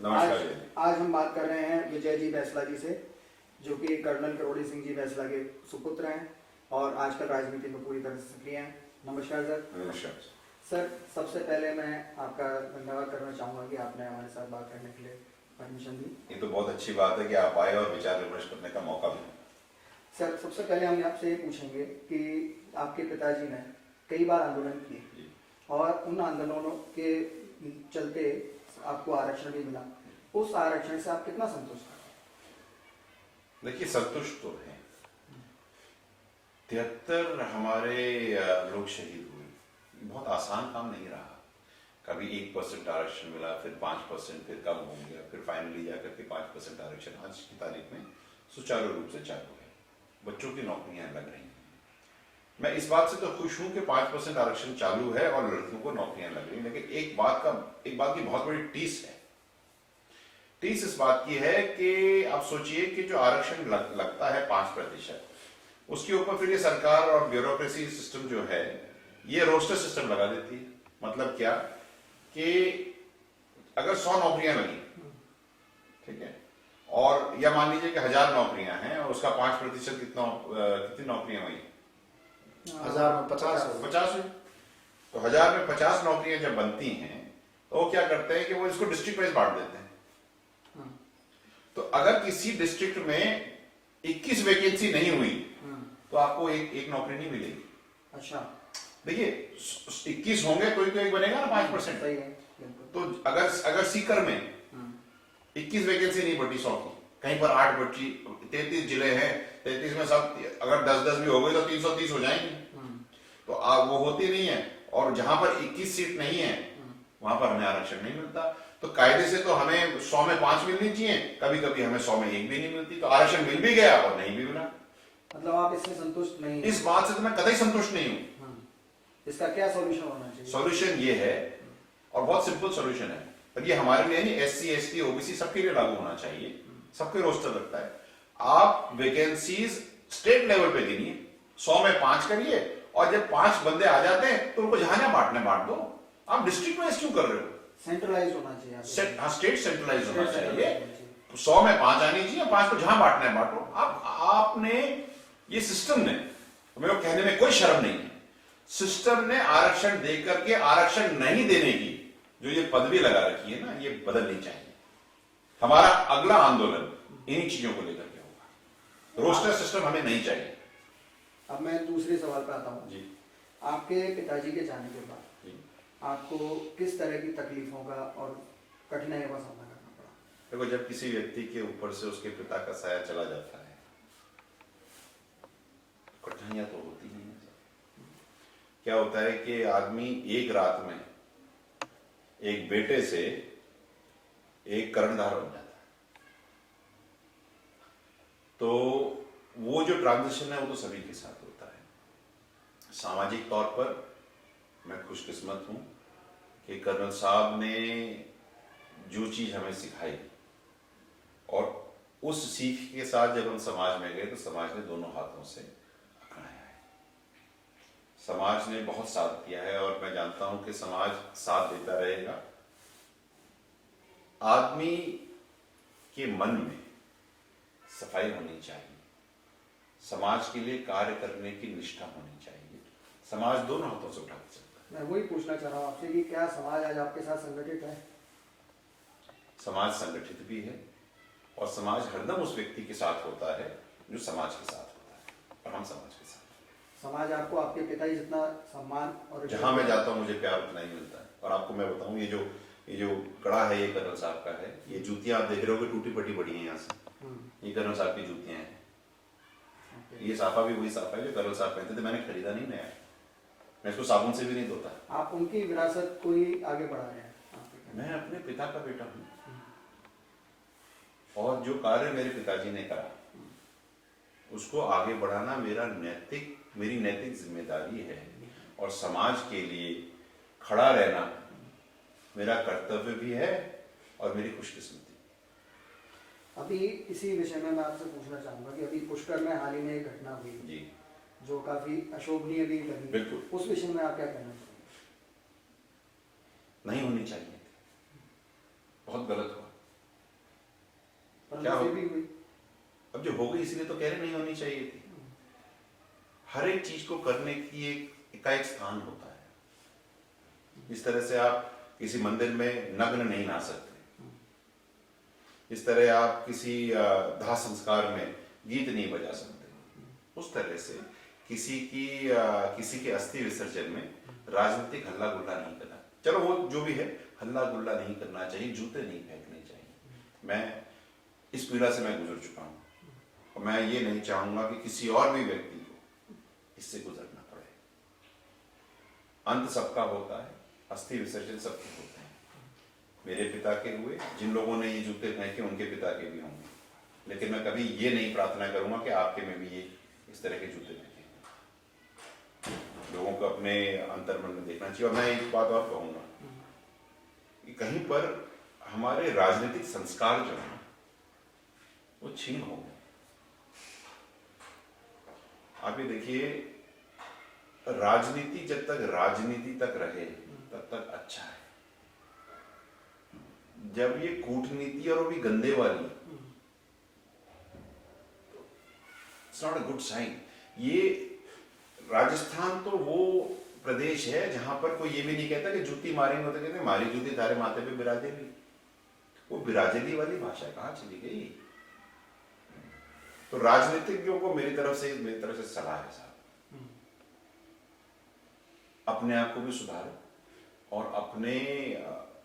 नमस्कार आज जी। आज हम बात कर रहे हैं विजय जी बैसला जी से, जो कि कर्नल करोड़ी सिंह जी बैसला के सुपुत्र हैं और आजकल राजनीति में पूरी तरह से सक्रिय हैं। नमस्कार सर। नमस्कार सर, सबसे पहले मैं आपका धन्यवाद करना चाहूँगा कि आपने हमारे साथ बात करने के लिए परमिशन दी। ये तो बहुत अच्छी बात है कि आप आए और विचार विमर्श करने का मौका मिला। सर, सबसे पहले हम आपसे ये पूछेंगे कि आपके पिताजी ने कई बार आंदोलन किए और उन आंदोलनों के चलते आपको आरक्षण भी मिला। उस आरक्षण से आप कितना संतुष्ट हैं? देखिए, संतुष्ट तो है। 73 हमारे लोग शहीद हुए, बहुत आसान काम नहीं रहा। कभी 1% आरक्षण मिला, फिर 5%, फिर कम हो गया, फिर फाइनली जाकर के 5% आरक्षण आज की तारीख में सुचारू रूप से चालू है। बच्चों की नौकरियां लग रही हैं। मैं इस बात से तो खुश हूं कि 5% आरक्षण चालू है और लड़कियों को नौकरियां लग रही हैं। लेकिन एक बात की बहुत बड़ी टीस है। टीस इस बात की है कि आप सोचिए कि जो आरक्षण लगता है 5%, उसके ऊपर फिर ये सरकार और ब्यूरोक्रेसी सिस्टम जो है ये रोस्टर सिस्टम लगा देती है। मतलब क्या कि अगर 100 नौकरियां लगी, ठीक है, और या मान लीजिए कि 1000 नौकरियां हैं और उसका 5% कितनी नौकरियां हुई? 1000 में 50 हुई। तो 1000 में 50 नौकरियां जब बनती हैं तो वो क्या करते हैं कि वो इसको डिस्ट्रिक्ट वाइज बांट देते हैं। तो अगर किसी डिस्ट्रिक्ट में 21 वैकेंसी नहीं हुई तो आपको एक नौकरी नहीं मिलेगी। अच्छा, देखिए, 21 होंगे तो एक बनेगा ना 5%। सही है। तो अगर सीकर में 21 वैकेंसी नहीं बढ़ी 100 की, कहीं पर 8 बढ़ी, 33 जिले हैं, 33 में सब अगर 10-10 भी हो गए तो 330 हो जाएंगे। तो वो होती नहीं है। और जहां पर 21 सीट नहीं है वहां पर हमें आरक्षण नहीं मिलता। तो कायदे से तो हमें 100 में 5 मिलनी चाहिए, कभी कभी हमें 100 में 1 भी नहीं मिलती। तो आरक्षण मिल भी गया और नहीं भी मिला। मतलब आप इससे संतुष्ट नहीं हैं? इस बात से तो मैं कतई संतुष्ट नहीं हूं। इसका क्या सॉल्यूशन होना चाहिए? सॉल्यूशन ये है, और बहुत सिंपल सॉल्यूशन है, और ये हमारे लिए नहीं, SC ST OBC सबके लिए लागू होना चाहिए। सबके रोस्टर लगता है। आप वैकेंसीज स्टेट लेवल पे गिनिए, 100 में 5 करिए, और जब 5 बंदे आ जाते हैं तो उनको जहां बांट दो। आप डिस्ट्रिक्ट वाइज क्यों कर रहे हो? सेंट्रलाइज होना चाहिए। स्टेट सेंट्रलाइज होना चाहिए। 100 में 5 आनी चाहिए, 5 को जहां बांटना है बांटो। आपने ये सिस्टम ने, मेरे को कहने में कोई शर्म नहीं है, सिस्टम ने आरक्षण देकर के आरक्षण नहीं देने की जो ये पदवी लगा रखी है ना, ये बदलनी चाहिए। हमारा अगला आंदोलन इन्हीं चीजों को लेकर के होगा। रोस्टर सिस्टम हमें नहीं चाहिए। अब मैं दूसरे सवाल पे आता हूँ जी। आपके पिताजी के जाने के बाद आपको किस तरह की तकलीफों का और कठिनाइयों का सामना करना पड़ा? देखो, जब किसी व्यक्ति के ऊपर से उसके पिता का साया चला जाता है, कठिनाइयां तो होती ही हैं। क्या होता है कि आदमी एक रात में एक बेटे से एक कर्णधार बन जाता है। तो वो जो ट्रांजिशन है वो तो सभी के साथ होता है। सामाजिक तौर पर मैं खुशकिस्मत हूं कि कर्नल साहब ने जो चीज हमें सिखाई, और उस सीख के साथ जब हम समाज में गए तो समाज ने दोनों हाथों से अपनाया है। समाज ने बहुत साथ दिया है और मैं जानता हूं कि समाज साथ देता रहेगा। आदमी के मन में सफाई होनी चाहिए, समाज के लिए कार्य करने की निष्ठा होनी चाहिए। समाज दोनों हाथों से उठा सकता है। मैं वही पूछना चाह रहा हूँ आपसे कि क्या समाज आज आपके साथ संगठित है? समाज संगठित भी है, और समाज हरदम उस व्यक्ति के साथ होता है जो समाज के साथ होता है, और हम समाज के साथ। समाज आपको आपके पिताजी जितना सम्मान और जहां मैं जाता हूं मुझे प्यार उतना ही मिलता है। और आपको मैं बताऊं, ये जो कड़ा है ये कर्नल साहब का है। ये जूतियां आप देख रहे हो टूटी पटी पड़ी हैं यहाँ से, ये कर्नल साहब की जूतियां हैं। ये साफा भी वही साफा है जो कर्नल साहब पहनते थे, मैंने खरीदा नहीं नया, मैं इसको साबुन से भी नहीं धोता। आप उनकी विरासत को ही आगे बढ़ा रहे हैं? मैं अपने पिता का बेटा हूं, और जो कार्य मेरे पिताजी ने करा उसको आगे बढ़ाना मेरी नैतिक जिम्मेदारी है, और समाज के लिए खड़ा रहना मेरा कर्तव्य भी है और मेरी खुशकिस्मती। अभी इसी विषय में मैं आपसे पूछना चाहूंगा कि अभी पुष्कर में हाल ही में एक घटना हुई जी, जो काफी अशोभनीय भी लगी। बिल्कुल। उस विषय में आप क्या कहना चाहेंगे? नहीं होनी चाहिए, बहुत गलत हुआ। क्या फिर हो- भी हुई। अब जो हो गई इसलिए तो कह रहे नहीं होनी चाहिए थी। हर एक चीज को करने की एक स्थान होता है। इस तरह से आप किसी मंदिर में नग्न नहीं नहा सकते, इस तरह आप किसी दाह संस्कार में गीत नहीं बजा सकते, उस तरह से किसी के अस्थि विसर्जन में राजनीतिक हल्ला गुल्ला नहीं करना। चलो वो जो भी है, हल्ला गुल्ला नहीं करना चाहिए, जूते नहीं फेंकने चाहिए। मैं इस पीड़ा से मैं गुजर चुका हूं और मैं ये नहीं चाहूंगा कि किसी और भी व्यक्ति को इससे गुजरना पड़े। अंत सबका होता है, अस्थि विसर्जन सबके होते हैं। मेरे पिता के हुए, जिन लोगों ने ये जूते फेंके उनके पिता के भी होंगे, लेकिन मैं कभी ये नहीं प्रार्थना करूंगा कि आपके में भी ये इस तरह के जूते फेंके। लोगों को अपने अंतर्मन में देखना चाहिए। और मैं एक बात और कहूंगा कि कहीं पर हमारे राजनीतिक संस्कार जो है वो छीन हो गए। आप ये देखिए, राजनीति जब तक राजनीति तक रहे तब तक अच्छा है। जब ये कूटनीति और वो भी गंदे वाली, it's not a good sign. ये राजस्थान तो वो प्रदेश है जहां पर कोई ये भी नहीं कहता कि जूती मारेंगे, तो कहते मारी जूती तारे माथे पे बिराजेली। वो बिराजेली वाली भाषा कहां चली गई? तो राजनीतिज्ञों को मेरी तरफ से सलाह है साहब, अपने आप को भी सुधारो और अपने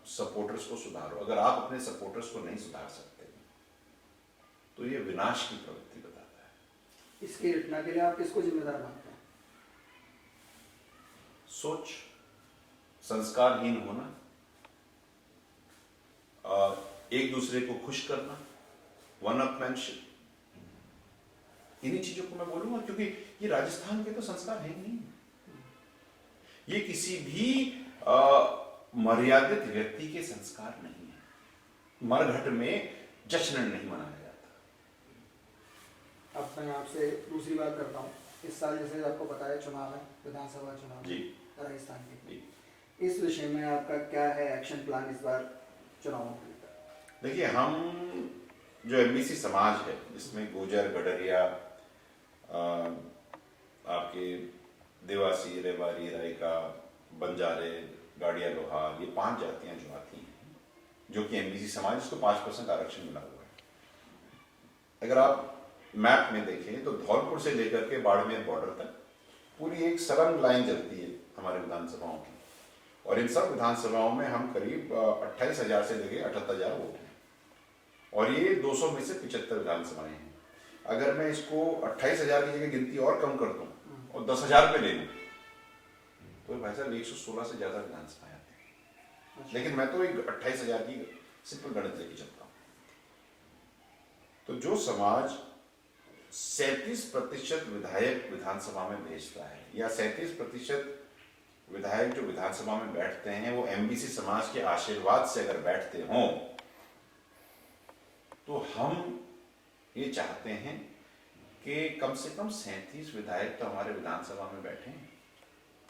सपोर्टर्स को सुधारो। अगर आप अपने सपोर्टर्स को नहीं सुधार सकते तो ये विनाश की प्रवृत्ति बताता है। इसकी घटना के लिए आप किसको जिम्मेदार मानते हैं? सोच, संस्कारहीन होना, एक दूसरे को खुश करना, वन अपमैनशिप, इन्हीं चीजों को मैं बोलूंगा, क्योंकि ये राजस्थान के तो संस्कार है ही नहीं। ये किसी भी मर्यादित व्यक्ति के संस्कार नहीं है। मरघट में जश्न नहीं मनाया जाता। अब मैं आपसे दूसरी बात करता हूँ। इस साल जैसे आपको पता है चुनाव है, विधानसभा चुनाव जी राजस्थान के। जी। इस विषय में आपका क्या है एक्शन प्लान इस बार चुनावों को लेकर? देखिए, हम जो एमबीसी समाज है जिसमें गुर्जर, गडरिया, आपके देवासी, रेवारी, रायका, बंजारे, गाड़िया, लोहार, ये 5 जातियां जो आती हैं, जो कि एमबीसी समाज, इसको 5% आरक्षण मिला हुआ है। अगर आप मैप में देखें तो धौलपुर से लेकर के बाड़मेर बॉर्डर तक पूरी एक सरंग लाइन चलती है हमारे विधानसभाओं की, और इन सब विधानसभाओं में हम करीब 28,000 से लेकर 78,000 वोट हैं, और ये 200 में से 75 विधानसभाएं हैं। अगर मैं इसको 28,000 की जगह गिनती और कम कर दूं और 10,000 पे ले लूं तो भाई साहब 116 से ज्यादा विधानसभाएं आती हैं। लेकिन मैं तो एक 28,000 की सिंपल गणित लेके चलता हूं। तो जो समाज 37% विधायक विधानसभा में भेजता है, या 37% विधायक जो विधानसभा में बैठते हैं वो एमबीसी समाज के आशीर्वाद से अगर बैठते हों, तो हम ये चाहते हैं कि कम से कम 37 विधायक तो हमारे विधानसभा में बैठे,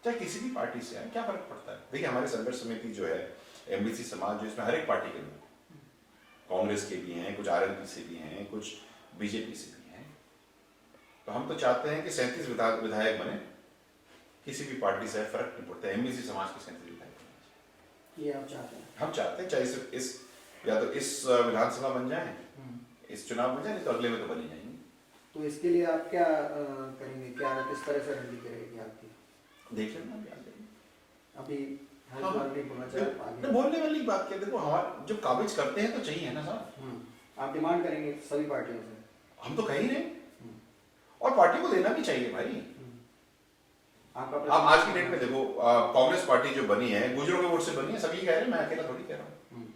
चाहे किसी भी पार्टी से आए, क्या फर्क पड़ता है। देखिए, हमारे संघर्ष समिति जो है, एमबीसी समाज जो, इसमें हर एक पार्टी के लोग, कांग्रेस के भी हैं, कुछ आरएलपी से भी हैं, कुछ बीजेपी से भी हैं। तो हम तो चाहते हैं कि 37 विधायक बने, किसी भी पार्टी से फर्क नहीं पड़ता, एमबीसी समाज के 37 विधायक बने। ये आप चाहते हैं? हम चाहते हैं, चाहे इस या तो इस विधानसभा बन जाए, इस चुनाव बन जाए, नहीं तो अगले में तो बनी जाएंगे। तो इसके लिए आप क्या करेंगे? क्या किस तरह से रणनीति रहेगी आपकी? देख लेना अभी हाँ, नहीं बोलना चाहिए आगे। बोलने वाली बात क्या, देखो हमारे जब काबिज करते हैं तो चाहिए ना साहब। आप डिमांड करेंगे सभी पार्टियों से? हम तो कह ही रहे, और पार्टी को देना भी चाहिए भाई। आप आज की डेट में देखो, कांग्रेस पार्टी जो बनी है गुजरों के वोट से बनी है, सभी कह रहे हैं, मैं अकेला थोड़ी कह रहा हूँ।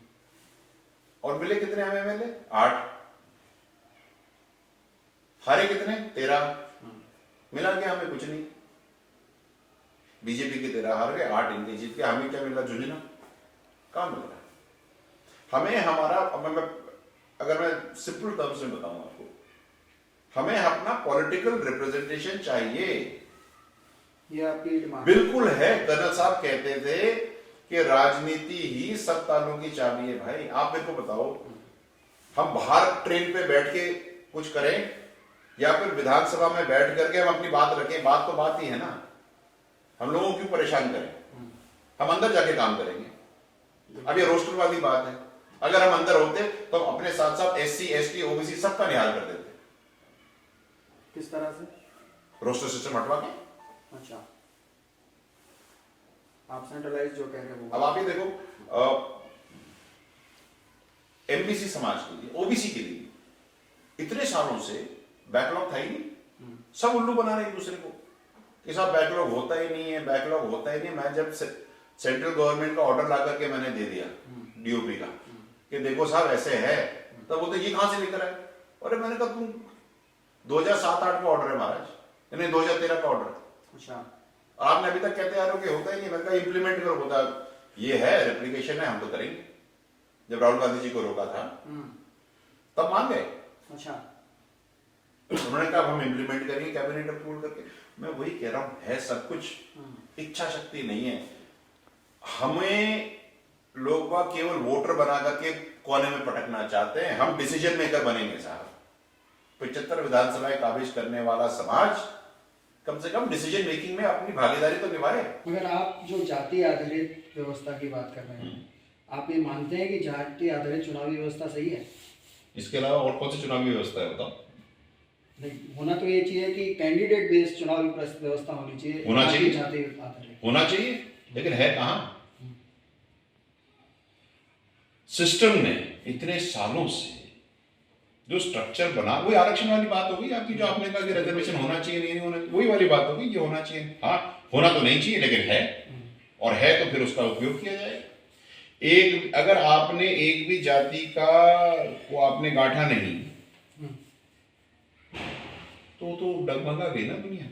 और मिले कितने हमें एमएलए? 8। हारे कितने? 13। मिला क्या हमें? कुछ नहीं। बीजेपी के 13 हार गए, 8 इनके जीत के, हमें क्या मिला? जुलिना। कहां मिल रहा है हमें? हमारा, अगर मैं सिंपल टर्म्स में बताऊं आपको, हमें अपना पॉलिटिकल रिप्रेजेंटेशन चाहिए। ये आपकी डिमांड बिल्कुल है। कर्नल साहब कहते थे कि राजनीति ही सब तालों की चाबी है। भाई आप मेरे को बताओ, हम बाहर ट्रेन पे बैठ के कुछ करें या फिर विधानसभा में बैठ करके हम अपनी बात रखें, बात तो बात ही है ना, हम लोगों को क्यों परेशान करें, हम अंदर जाके काम करेंगे। अब ये रोस्टर वाली बात है, अगर हम अंदर होते तो हम अपने साथ साथ SC ST OBC सबका निहाल कर देते। किस तरह से? रोस्टर सिस्टम हटवा के। अच्छा, आप सेंट्रलाइज जो कह रहे हैं वो। अब आप ये देखो, MBC समाज के लिए, OBC के लिए इतने सालों से बैकलॉग था ही नहीं, सब उल्लू बना रहे एक दूसरे को कि साहब बैकलॉग होता ही नहीं है, बैकलॉग होता ही नहीं। मैं जब सेंट्रल गवर्नमेंट का ऑर्डर ला करके मैंने दे दिया DOP का कि देखो साहब ऐसे है, तब वो तो ये कहां से लेकर आए। अरे मैंने कहा तुम 2007-8 का ऑर्डर है महाराज, यानी 2013 का ऑर्डर। अच्छा, आपने अभी तक कहते आ रहे हो कि होता ही नहीं। मैंने कहा इंप्लीमेंट करो, होता ये है, रेप्लिकेशन है, हम तो करेंगे। जब राहुल गांधी जी को रोका था तब मान गए। अच्छा, उन्होंने कहा हम इंप्लीमेंट करेंगे कैबिनेट अप्रूवल करके। मैं वही कह रहा हूं, है सब कुछ, इच्छा शक्ति नहीं है। हमें लोग बाग केवल वोटर बना करके कोने में पटकना चाहते हैं, हम डिसीजन मेकर बनेंगे साहब। 75 विधानसभाएं काबिज करने वाला समाज कम से कम डिसीजन मेकिंग में अपनी भागीदारी तो निभाए। मगर आप जो जाति आधारित व्यवस्था की बात कर रहे हैं, आप ये मानते हैं कि जाति आधारित चुनावी व्यवस्था सही है? इसके अलावा और कौन सी चुनावी व्यवस्था है बताओ? नहीं, होना तो ये चाहिए कि कैंडिडेट बेस्ड चुनावी व्यवस्था होनी चाहिए, होना चाहिए, जाति आधारित होना चाहिए, लेकिन है कहां? सिस्टम ने इतने सालों से जो स्ट्रक्चर बना, वही आरक्षण वाली बात होगी आपकी, जो आपने कहा कि रिजर्वेशन होना चाहिए नहीं होना चाहिए, वही वाली बात होगी कि होना चाहिए। हाँ, होना तो नहीं चाहिए लेकिन है, और है तो फिर उसका उपयोग किया जाएगा। एक अगर आपने एक भी जाति का को आपने गांठा नहीं तो डगमगा गई ना दुनिया।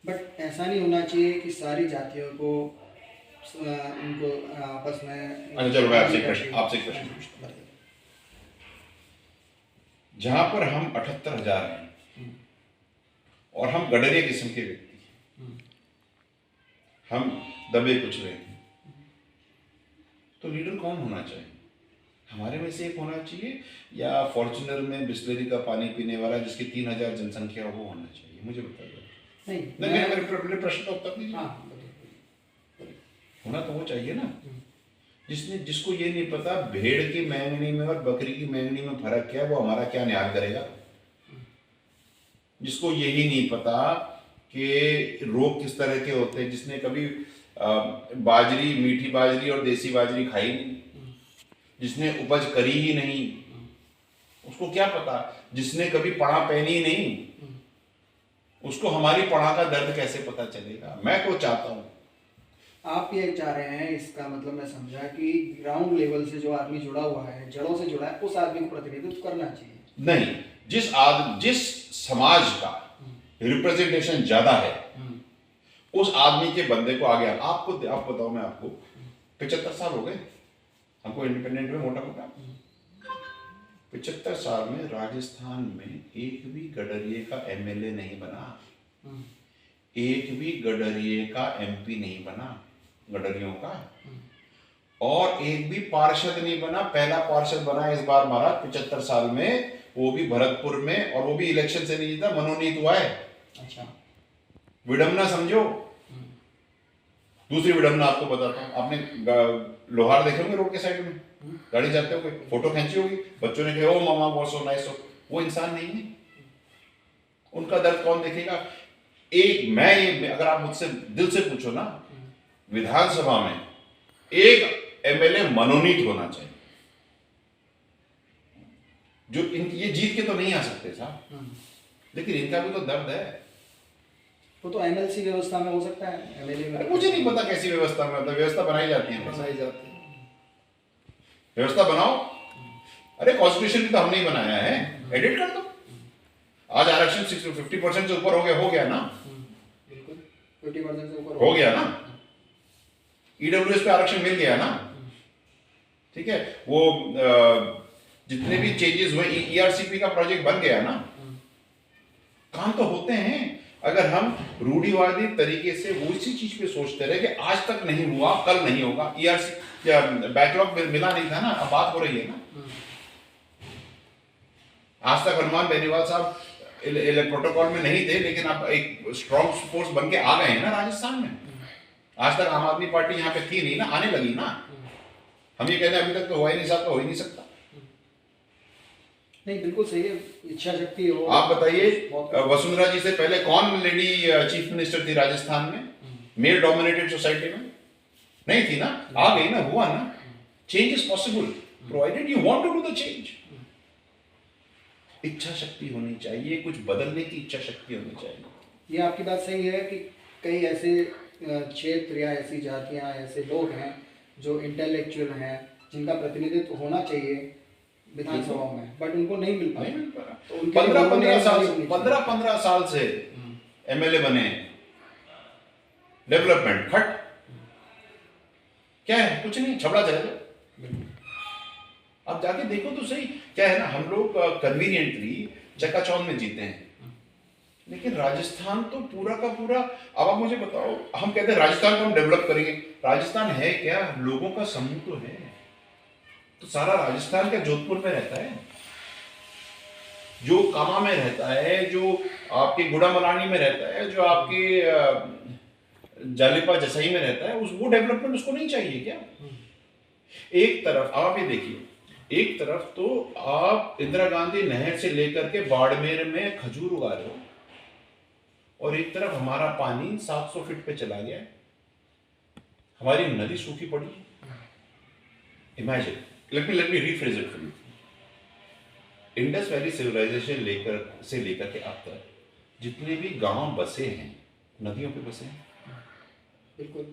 बट ऐसा नहीं होना चाहिए कि सारी जातियों को उनको आपस में। अच्छा चलो, मैं आपसे एक प्रश्न पूछता हूं। जहां पर हम 78,000 हैं और हम गडरिया किस्म के व्यक्ति हैं, हम दबे कुचले हैं, तो लीडर कौन होना चाहिए? हमारे में से एक होना चाहिए या फॉर्च्यूनर में बिस्लरी का पानी पीने वाला जिसकी 3,000 जनसंख्या वो होना चाहिए? मुझे बता दो। नहीं, मेरे प्रश्न का उत्तर दीजिए। होना तो वो चाहिए ना जिसको ये नहीं पता भेड़ की मैंगनी में और बकरी की मैंगनी में फर्क क्या है, वो हमारा क्या न्याय करेगा। जिसको यही नहीं पता कि रोग किस तरह के होते हैं, जिसने कभी बाजरी, मीठी बाजरी और देसी बाजरी खाई नहीं, जिसने उपज करी ही नहीं, उसको क्या पता। जिसने कभी पढ़ा पहनी ही नहीं, उसको हमारी पढ़ा का दर्द कैसे पता चलेगा। मैं तो चाहता हूं, आप ये चाह रहे हैं, इसका मतलब मैं समझा कि ग्राउंड लेवल से जो आदमी जुड़ा हुआ है, जड़ों से जुड़ा है, उस आदमी को प्रतिनिधित्व करना चाहिए। नहीं, जिस समाज का रिप्रेजेंटेशन ज्यादा है उस आदमी के बंदे को आगे आप बताओ, मैं आपको 75 साल हो गए हमको इंडिपेंडेंट में, मोटा मोटा 75 साल में राजस्थान में एक भी गडरिये का MLA नहीं बना, एक भी गडरिये का MP नहीं बना गडरियों का, और एक भी पार्षद नहीं बना। पहला पार्षद बना इस बार महाराज 75 साल में, वो भी भरतपुर में, और वो भी इलेक्शन से नहीं जीता, मनोनीत हुआ है। अच्छा, विडम्बना समझो। दूसरी विडम्बना आपको बताता हूं, आपने लोहार देखे होंगे रोड के साइड में, गाड़ी जाते हो, फोटो खींची होगी, बच्चों ने कहा ओ मामा बहुत सो नाइस हो। वो इंसान नहीं है, उनका दर्द कौन देखेगा। अगर आप मुझसे दिल से पूछो ना, विधानसभा में एक MLA मनोनीत होना चाहिए। जो ये जीत के तो नहीं आ सकते साहब, लेकिन इनका भी तो दर्द है। वो तो MLC व्यवस्था में हो सकता है, MLA में। मुझे नहीं पता कैसी व्यवस्था में, मतलब व्यवस्था बनाई जाती है, व्यवस्था बनाओ। अरे कॉन्स्टिट्यूशन भी तो हमने ही बनाया है, एडिट कर दो। आज आरक्षण 50% से ऊपर हो गया ना, बिल्कुल 50% से ऊपर हो गया ना, EWS पे आरक्षण मिल गया ना, ठीक है। वो जितने भी चेंजेस हुए, ERCP का प्रोजेक्ट बन गया ना, काम तो होते हैं। अगर हम रूढ़िवादी तरीके से वो इसी चीज पे सोचते रहे कि आज तक नहीं हुआ, कल नहीं होगा, ईआरसी बैकलॉग मिला नहीं था ना, अब बात हो रही है ना। आज तक हनुमान बेनीवाल साहब प्रोटोकॉल में नहीं थे, लेकिन अब एक स्ट्रॉन्ग फोर्स बन के आ गए हैं ना राजस्थान में। आज तक आम आदमी पार्टी यहाँ पे थी नहीं ना, आने लगी ना। हम ये कहते हैं अभी तक तो हुआ ही नहीं साहब, तो हो ही नहीं सकता। नहीं, बिल्कुल सही है, इच्छा शक्ति हो। आप बताइए, वसुंधरा जी से पहले कौन लेडी चीफ मिनिस्टर थी राजस्थान में? मेल डोमिनेटेड सोसाइटी में नहीं थी ना, आ गई ना, हुआ ना। Change is possible provided you want to do the change. इच्छा शक्ति होनी चाहिए, कुछ बदलने की इच्छा शक्ति होनी चाहिए। ये आपकी बात सही है कि कई ऐसे क्षेत्र या ऐसी जातियां, ऐसे लोग हैं जो इंटेलेक्चुअल हैं, जिनका प्रतिनिधित्व होना चाहिए विधानसभा में, बट उनको नहीं मिल पाया। तो उनके 15 साल से एमएलए बने, डेवलपमेंट खट क्या है? कुछ नहीं, छबड़ा चले। अब जाके देखो तो सही, क्या है ना, हम लोग कन्वीनियंटली चकाचौंध में जीते हैं, लेकिन राजस्थान तो पूरा का पूरा। अब आप मुझे बताओ, हम कहते हैं राजस्थान को हम डेवलप करेंगे, राजस्थान है क्या? लोगों का समूह तो है। तो सारा राजस्थान क्या जोधपुर में रहता है? जो कामा में रहता है, जो आपके गुड़ामलानी में रहता है, जो आपके जालिपा जसई में रहता है, वो डेवलपमेंट उसको नहीं चाहिए क्या? एक तरफ आप ये देखिए, एक तरफ तो आप इंदिरा गांधी नहर से लेकर के बाड़मेर में खजूर उगा रहे हो, और एक तरफ हमारा पानी 700 फीट पे चला गया है, हमारी नदी सूखी पड़ी है। Imagine, let me rephrase it for you. Indus valley civilisation लेकर के अब तक जितने भी गांव बसे हैं, नदियों पे बसे हैं। बिल्कुल,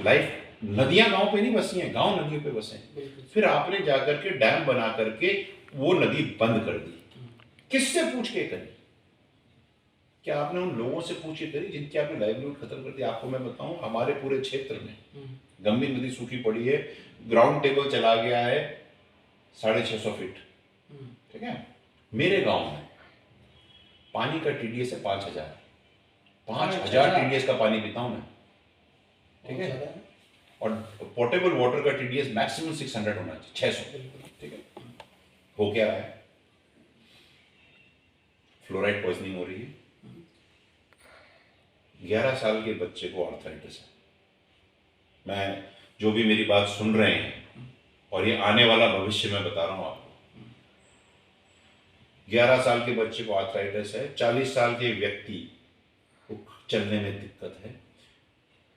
लाइफ नदियां गांव पे नहीं बसी हैं, गांव नदियों पे बसे हैं। फिर आपने जाकर के डैम बना करके वो नदी बंद कर दी। किससे पूछ के करी? क्या आपने उन लोगों से पूछ के करी जिनकी आपने लाइवलीहुड खत्म कर दिया? आपको मैं बताऊं, हमारे पूरे क्षेत्र में गंभीर नदी सूखी पड़ी है, ग्राउंड टेबल चला गया है 650 फीट। ठीक है, मेरे गांव में पानी का टीडीएस है 5000 टीडीएस का पानी पीता हूं मैं। ठीक है, और पोर्टेबल वाटर का टीडीएस मैक्सिमम 600 होना चाहिए, 600। ठीक है, हो क्या रहा है? फ्लोराइड पॉइजनिंग हो रही है। 11 साल के बच्चे को आर्थराइटिस है। मैं, जो भी मेरी बात सुन रहे हैं, और ये आने वाला भविष्य में बता रहा हूं आपको, 11 साल के बच्चे को आर्थराइटिस है, 40 साल के व्यक्ति को चलने में दिक्कत है।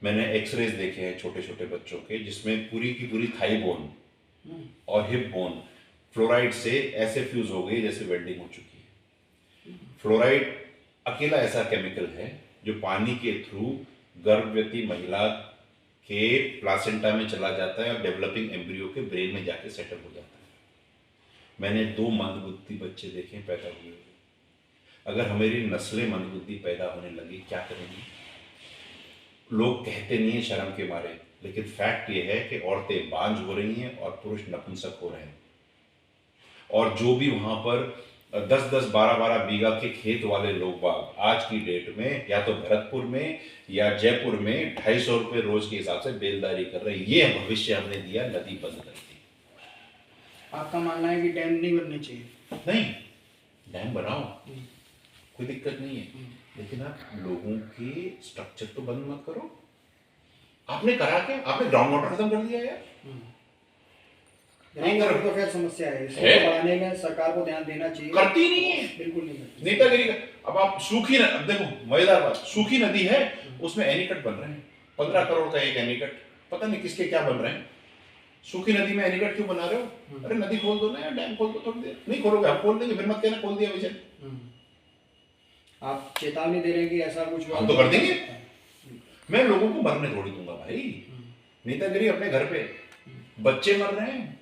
मैंने एक्सरेज देखे हैं छोटे छोटे बच्चों के, जिसमें पूरी की पूरी थाई बोन और हिप बोन फ्लोराइड से ऐसे फ्यूज हो गई जैसे वेल्डिंग हो चुकी है। फ्लोराइड अकेला ऐसा केमिकल है जो पानी के थ्रू गर्भवती महिला के प्लासेंटा में चला जाता है और डेवलपिंग एम्ब्रियो के ब्रेन में जाके सेटल हो जाता है। मैंने 2 मंदबुद्धि बच्चे देखे पैदा हुए। अगर हमारी नस्लें मंदबुद्धि पैदा होने लगी, क्या करेंगी? लोग कहते नहीं है शर्म के मारे, लेकिन फैक्ट ये है कि औरतें बांझ हो रही हैं और पुरुष नपुंसक हो रहे हैं। और जो भी वहां पर 10-10, 12-12 बीघा के खेत वाले लोग बाग आज की डेट में या तो भरतपुर में या जयपुर में 250 रुपए रोज के हिसाब से बेलदारी कर रहे हैं। ये भविष्य हमने दिया, नदी बंद कर दी। आपका मानना है कि डैम नहीं बनने चाहिए? नहीं, डैम बनाओ, कोई दिक्कत नहीं है, लेकिन आप लोगों के स्ट्रक्चर तो बंद मत करो। आपने करा क्या? आपने ग्राउंड वाटर खत्म कर दिया यार। नहीं करो तो फिर समस्या है। इसको बढ़ाने में सरकार को ध्यान देना चाहिए। करती नहीं है, बिल्कुल नहीं करती। नेतागिरी का। अब आप सूखी, अब देखो मजेदार बात, सूखी नदी है, उसमें एनीकट बन रहे हैं, 15 करोड़ का एक एनीकट, पता नहीं किसके क्या बन रहे हैं। सूखी नदी में एनीकट क्यों बना रहे हो? अरे नदी खोल दो ना यार, डैम खोल दो थोड़ी देर। नहीं खोलोगे, आप खोल देंगे, फिर मत कहना खोल दिया विजय। आप चेतावनी दे रहे हैं कि ऐसा कुछ हम तो कर देंगे। मैं लोगों को मरने थोड़ी दूंगा भाई। नेतागिरी अपने घर पे, बच्चे मर रहे हैं।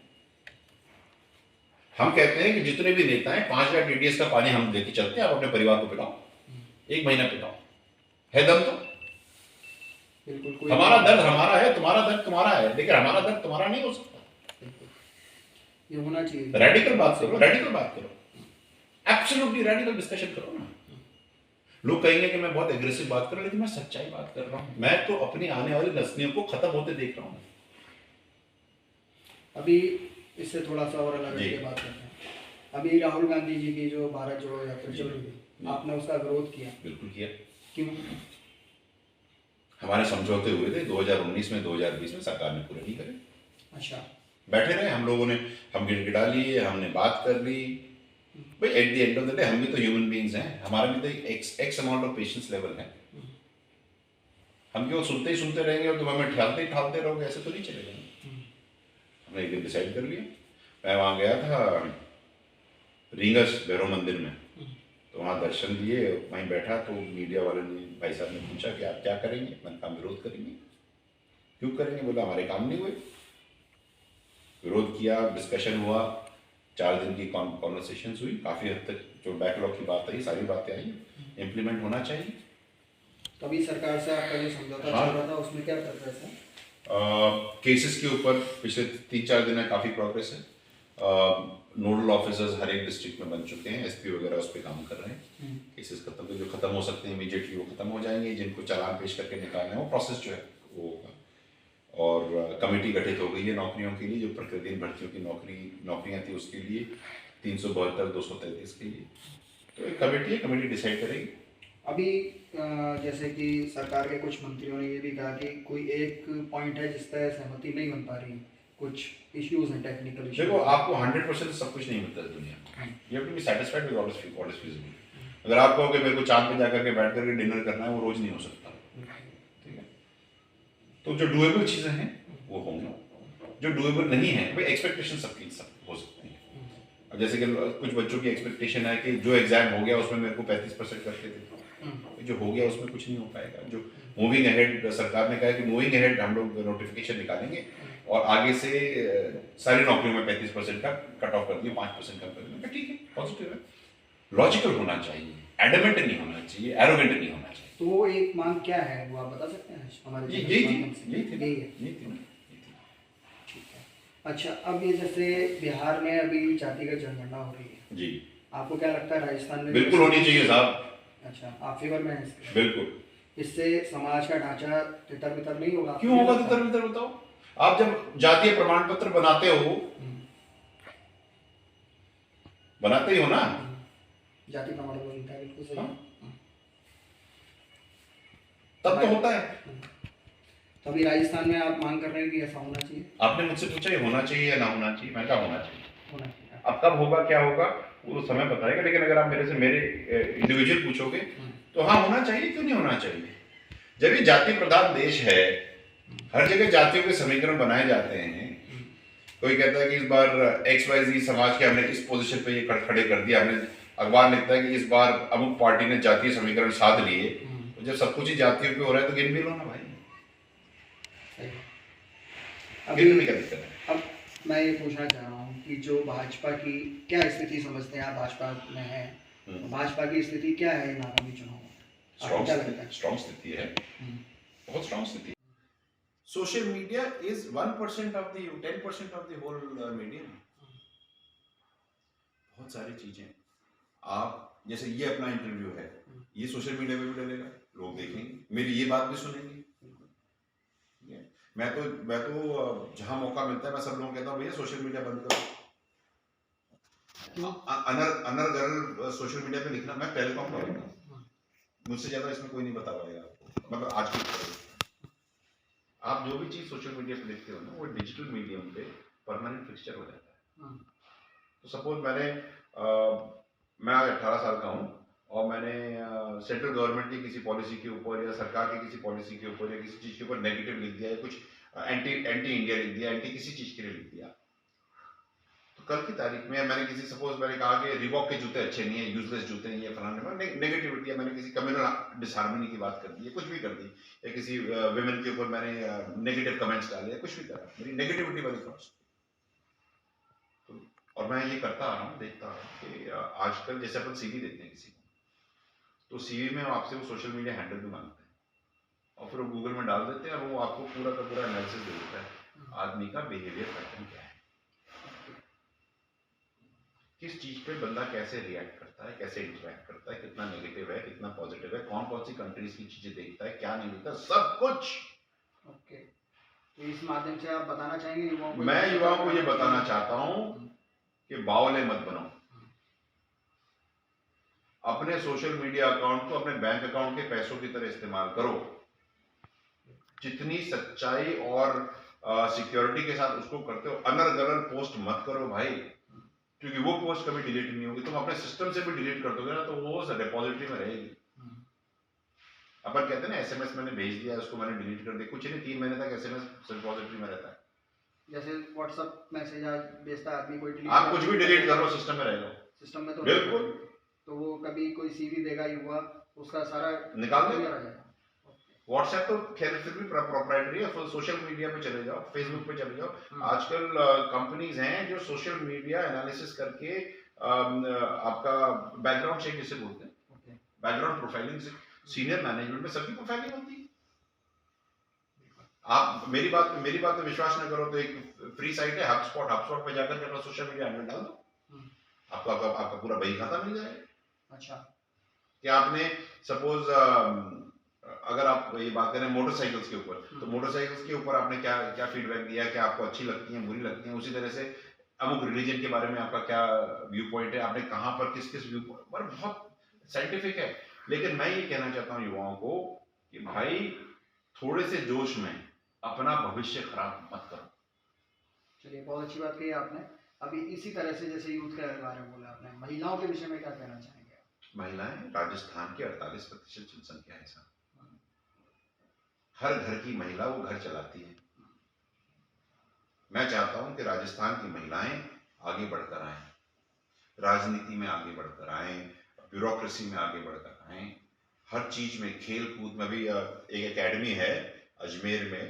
हम कहते हैं कि जितने भी नेता हैं 5000 टीडीएस का पानी हम लेके चलते हैं, आप अपने परिवार को पिलाओ, 1 महीना पिलाओ, है दम तो। बिल्कुल, हमारा दर्द हमारा है, तुम्हारा दर्द तुम्हारा है, लेकिन हमारा दर्द तुम्हारा नहीं हो सकता। ये होना चाहिए। रेडिकल बात करो, रेडिकल बात करो, एब्सोल्युटली रेडिकल डिस्कशन करो ना। लोग कहेंगे कि मैं बहुत एग्रेसिव बात कर रहा हूँ, लेकिन मैं सच्चाई बात कर रहा हूँ। मैं तो अपनी आने वाली नस्लियों को खत्म होते देख रहा हूँ। अभी इससे थोड़ा सा और अलग जी। हटके बात करते हैं। अभी राहुल गांधी जी की जो भारत जोड़ो यात्रा चल रही जी। थी, आपने उसका विरोध किया, बिल्कुल किया। क्यों? हमारे समझौते हुए थे 2019 में, 2020 में, सरकार ने पूरे नहीं करे। अच्छा। बैठे रहे हम लोगों ने, हम गिड़गिड़ा लिए, हमने बात कर ली। भाई at the end of the day हम भी तो ह्यूमन बीइंग्स हैं, हमारा भी तो x amount of patience level है। हम क्यों सुनते ही सुनते रहेंगे और तुम हमें ठालते ही ठालते रहोगे, ऐसे तो नहीं चलेगा। हमने एक दिन डिसाइड कर लिया। मैं वहाँ गया था रींगस भैरव मंदिर में, तो वहाँ दर्शन दिए, वहीं बैठा तो मीडिया वाले ने, भाई साहब ने पूछा कि आप क्या करेंगे? मैंने कहा विरोध करेंगे। क्यों करेंगे? बोला हमारे काम नहीं हुए। विरोध किया, डिस्कशन हुआ, 4 दिन की कॉन्वर्सेशन हुई, काफ़ी हद तक जो बैकलॉग की बात आई, सारी बातें आई, इम्प्लीमेंट होना चाहिए। तभी सरकार से आपका जो समझौता हाँ। चल रहा था उसमें क्या प्रोग्रेस है? केसेस के ऊपर पिछले 3-4 दिन में काफ़ी प्रोग्रेस है। नोडल ऑफिसर्स हर एक डिस्ट्रिक्ट में बन चुके हैं, एसपी वगैरह उस पर काम कर रहे हैं। केसेस खत्म, जो खत्म हो सकते हैं इमीडिएटली वो खत्म हो जाएंगे, जिनको चालान पेश करके निकालना है वो प्रोसेस जो है वो होगा। और कमेटी गठित हो गई है नौकरियों के लिए, जो प्रतिदिन भर्तियों की नौकरियां थी उसके लिए, 372, 233 के लिए। तो एक कमेटी है, कमेटी डिसाइड करेगी। अभी जैसे कि सरकार के कुछ मंत्रियों ने ये भी कहा कि कोई एक पॉइंट है जिस पर सहमति नहीं बन पा रही है, कुछ इश्यूज हैं, टेक्निकल इश्यूज। देखो, आपको 100% सब कुछ नहीं मिलता इस दुनिया में। You have to be satisfied with what is feasible. अगर आप कहो कि मेरे को चांद पे जाकर के बैठ करके डिनर करना है, वो रोज नहीं हो सकता। ठीक है, तो जो डुएबल चीजें हैं वो होंगी, जो डुएबल नहीं है भाई एक्सपेक्टेशन सबकी सब हो सकती है। अब जैसे कि कुछ बच्चों की एक्सपेक्टेशन है कि जो एग्जाम हो गया उसमें मेरे को 35% करके थे, जो हो गया उसमें कुछ नहीं हो पाएगा। जो मूविंग अहेड, सरकार ने कहा है कि मूविंग अहेड हम लोग नोटिफिकेशन निकालेंगे और आगे से सारी नौकरियों में 35% का कट ऑफ कर दिए, 5% कम कर दिया। ठीक है, पॉजिटिव है, लॉजिकल होना चाहिए, एडमेंट नहीं होना चाहिए, एरोगेंट नहीं होना चाहिए। तो वो एक मांग क्या है, वो आप बता सकते हैं हमारे? यही थी। ठीक है। अच्छा, अब ये जैसे बिहार में अभी जातिगत जनगणना हो रही है जी, आपको क्या लगता है राजस्थान में बिल्कुल होनी चाहिए साहब। अच्छा, आप फेवर में हैं इसके? बिल्कुल। इससे समाज का ढांचा तितर बितर नहीं होगा? क्यों होगा तितर बितर? बताओ। आप जब जातीय प्रमाण पत्र बनाते हो, बनाते ही हो ना, जाति प्रमाण पत्र बनता है, बिल्कुल सही। हाँ? तब तो होता है। तो अभी राजस्थान में आप मांग कर रहे हैं कि ऐसा होना चाहिए? आपने मुझसे पूछा ये होना चाहिए या ना होना चाहिए, मैं कहा होना चाहिए। होना चाहिए। अब कब होगा क्या होगा वो समय बताएगा, लेकिन अगर आप मेरे इंडिविजुअल पूछोगे तो हाँ होना चाहिए। क्यों नहीं होना चाहिए? जब ये जाति प्रधान देश है, हर जगह जातियों के समीकरण बनाए जाते हैं। कोई कहता है कि इस बार XYZ समाज के हमने इस पोजीशन पे ये खड़े कर दिया, हमने अखबार लिखता है कि इस बार अमुक पार्टी ने जातीय समीकरण साध लिए। तो जब सब कुछ ही जातियों पे हो रहा है तो गिन भी लो ना भाई, गिन भी क्या दिक्कत है? अब मैं ये पूछना चाह रहा हूँ कि जो भाजपा की क्या स्थिति समझते हैं आप? भाजपा में है, भाजपा की स्थिति क्या है इन आगामी चुनाव में? स्ट्रॉन्ग स्थिति है, बहुत स्ट्रॉन्ग स्थिति। Social media is 1% of the 10% of the whole media. बहुत सारी चीजें, आप जैसे ये अपना इंटरव्यू है, ये सोशल मीडिया पे भी डलेगा, लोग देखेंगे, मेरी ये बात भी सुनेंगे। मैं तो जहां मौका मिलता है मैं सब लोगों को कहता हूँ भैया सोशल मीडिया बंद करो। अनर्गल सोशल मीडिया पे लिखना मैं पहले कौन करूँगा, मुझसे ज्यादा इसमें कोई नहीं बता पाएगा आपको। मतलब आज की आप जो भी चीज सोशल मीडिया पे लिखते हो ना, वो डिजिटल मीडियम पे परमानेंट फिक्सचर हो जाता है। तो सपोज मैं आज 18 साल का हूँ और मैंने सेंट्रल गवर्नमेंट की किसी पॉलिसी के ऊपर या सरकार की किसी पॉलिसी के ऊपर या किसी चीज के ऊपर नेगेटिव लिख दिया या कुछ एंटी इंडिया लिख दिया, एंटी किसी चीज के लिए लिख दिया, तो कल की तारीख में मैंने सपोज मैंने कहा कि रिबॉक के जूते अच्छे नहीं है, यूजलेस जूते नहीं है, फलाने नेगेटिविटी है, मैंने किसी कम्युनल डिसहार्मनी की बात कर दी, कुछ भी कर दी, या किसी विमेन के ऊपर मैंने नेगेटिव कमेंट्स डाले, कुछ भी करा, मेरी नेगेटिविटी वाली क्रॉस। और मैं ये करता आ रहा हूँ, देखता आ रहा हूँ कि आजकल जैसे अपन सीवी देते हैं किसी को, तो सीवी में आपसे वो सोशल मीडिया हैंडल भी मांगते हैं और फिर वो गूगल में डाल देते हैं और वो आपको पूरा का पूरा एनालिसिस दे देता है आदमी का बिहेवियर पैटर्न क्या है। किस चीज पे बंदा कैसे रिएक्ट करता है, कैसे इंटरेक्ट करता है, कितना नेगेटिव है, कितना पॉजिटिव है, कौन कौन सी कंट्रीज की चीजें देखता है, क्या नहीं देखता, सब कुछ। ओके, तो इस माध्यम से आप बताना चाहेंगे युवाओं को? मैं युवाओं को ये बताना चाहता हूं कि बावले मत बनो। अपने सोशल मीडिया अकाउंट को अपने बैंक अकाउंट के पैसों की तरह इस्तेमाल करो। जितनी सच्चाई और सिक्योरिटी के साथ उसको करते हो, अनर गलर पोस्ट मत करो भाई, क्योंकि वो पोस्ट कभी डिलीट नहीं होगी। तुम अपने सिस्टम से भी डिलीट कर दोगे ना तो वो डिपॉजिटरी में रहेगी। अपन कहते हैं ना एसएमएस मैंने भेज दिया, उसको मैंने डिलीट कर दिया, कुछ नहीं, 3 महीने तक एसएमएस डिपॉजिटरी में रहता है। जैसे व्हाट्सएप मैसेज आज भेजता है आदमी, कोई डिलीट, आप कुछ भी डिलीट कर लो, सिस्टम में रहेगा, सिस्टम में तो बिल्कुल। तो वो कभी कोई सीवी देगा युवा, उसका सारा निकाल देगा। आ जाएगा। व्हाट्सएप तो खैर फिर भी प्रोप्राइटरी है, सोशल मीडिया पे चले जाओ, फेसबुक पे चले जाओ। आजकल कंपनीज हैं जो सोशल मीडिया एनालिसिस करके आपका बैकग्राउंड चेक जिसे बोलते हैं, बैकग्राउंड प्रोफाइलिंग से सीनियर मैनेजमेंट में सबकी प्रोफाइलिंग होती है। आप मेरी बात पे विश्वास न करो तो एक फ्री साइट है हबस्पॉट पे जाकर के अपना सोशल मीडिया हैंडल डाल दो, आपका पूरा बही खाता मिल जाएगा। अच्छा, कि आपने सपोज अगर आप ये बात करें मोटरसाइकिल्स के ऊपर, तो मोटरसाइकिल्स के ऊपर आपने क्या क्या फीडबैक दिया, क्या आपको अच्छी लगती है, बुरी लगती है। उसी तरह से अमुक रिलीजन के बारे में आपका क्या व्यू पॉइंट है, आपने कहां पर किस किस व्यू पॉइंट पर, बहुत साइंटिफिक है। लेकिन मैं ये कहना चाहता हूं युवाओं को कि भाई थोड़े से जोश में अपना भविष्य खराब मत करो। चलिए, बहुत अच्छी बात कही आपने। अभी इसी तरह से जैसे यूथ के बारे में बोला आपने, महिलाओं के विषय में क्या कहना चाहेंगे? महिलाएं राजस्थान की 48% जनसंख्या है सर। हर घर की महिला वो घर चलाती है। मैं चाहता हूं कि राजस्थान की महिलाएं आगे बढ़कर आएं, राजनीति में आगे बढ़कर आएं, ब्यूरोक्रेसी में आगे बढ़कर आएं, हर चीज में, खेल कूद में भी। एक एकेडमी है अजमेर में,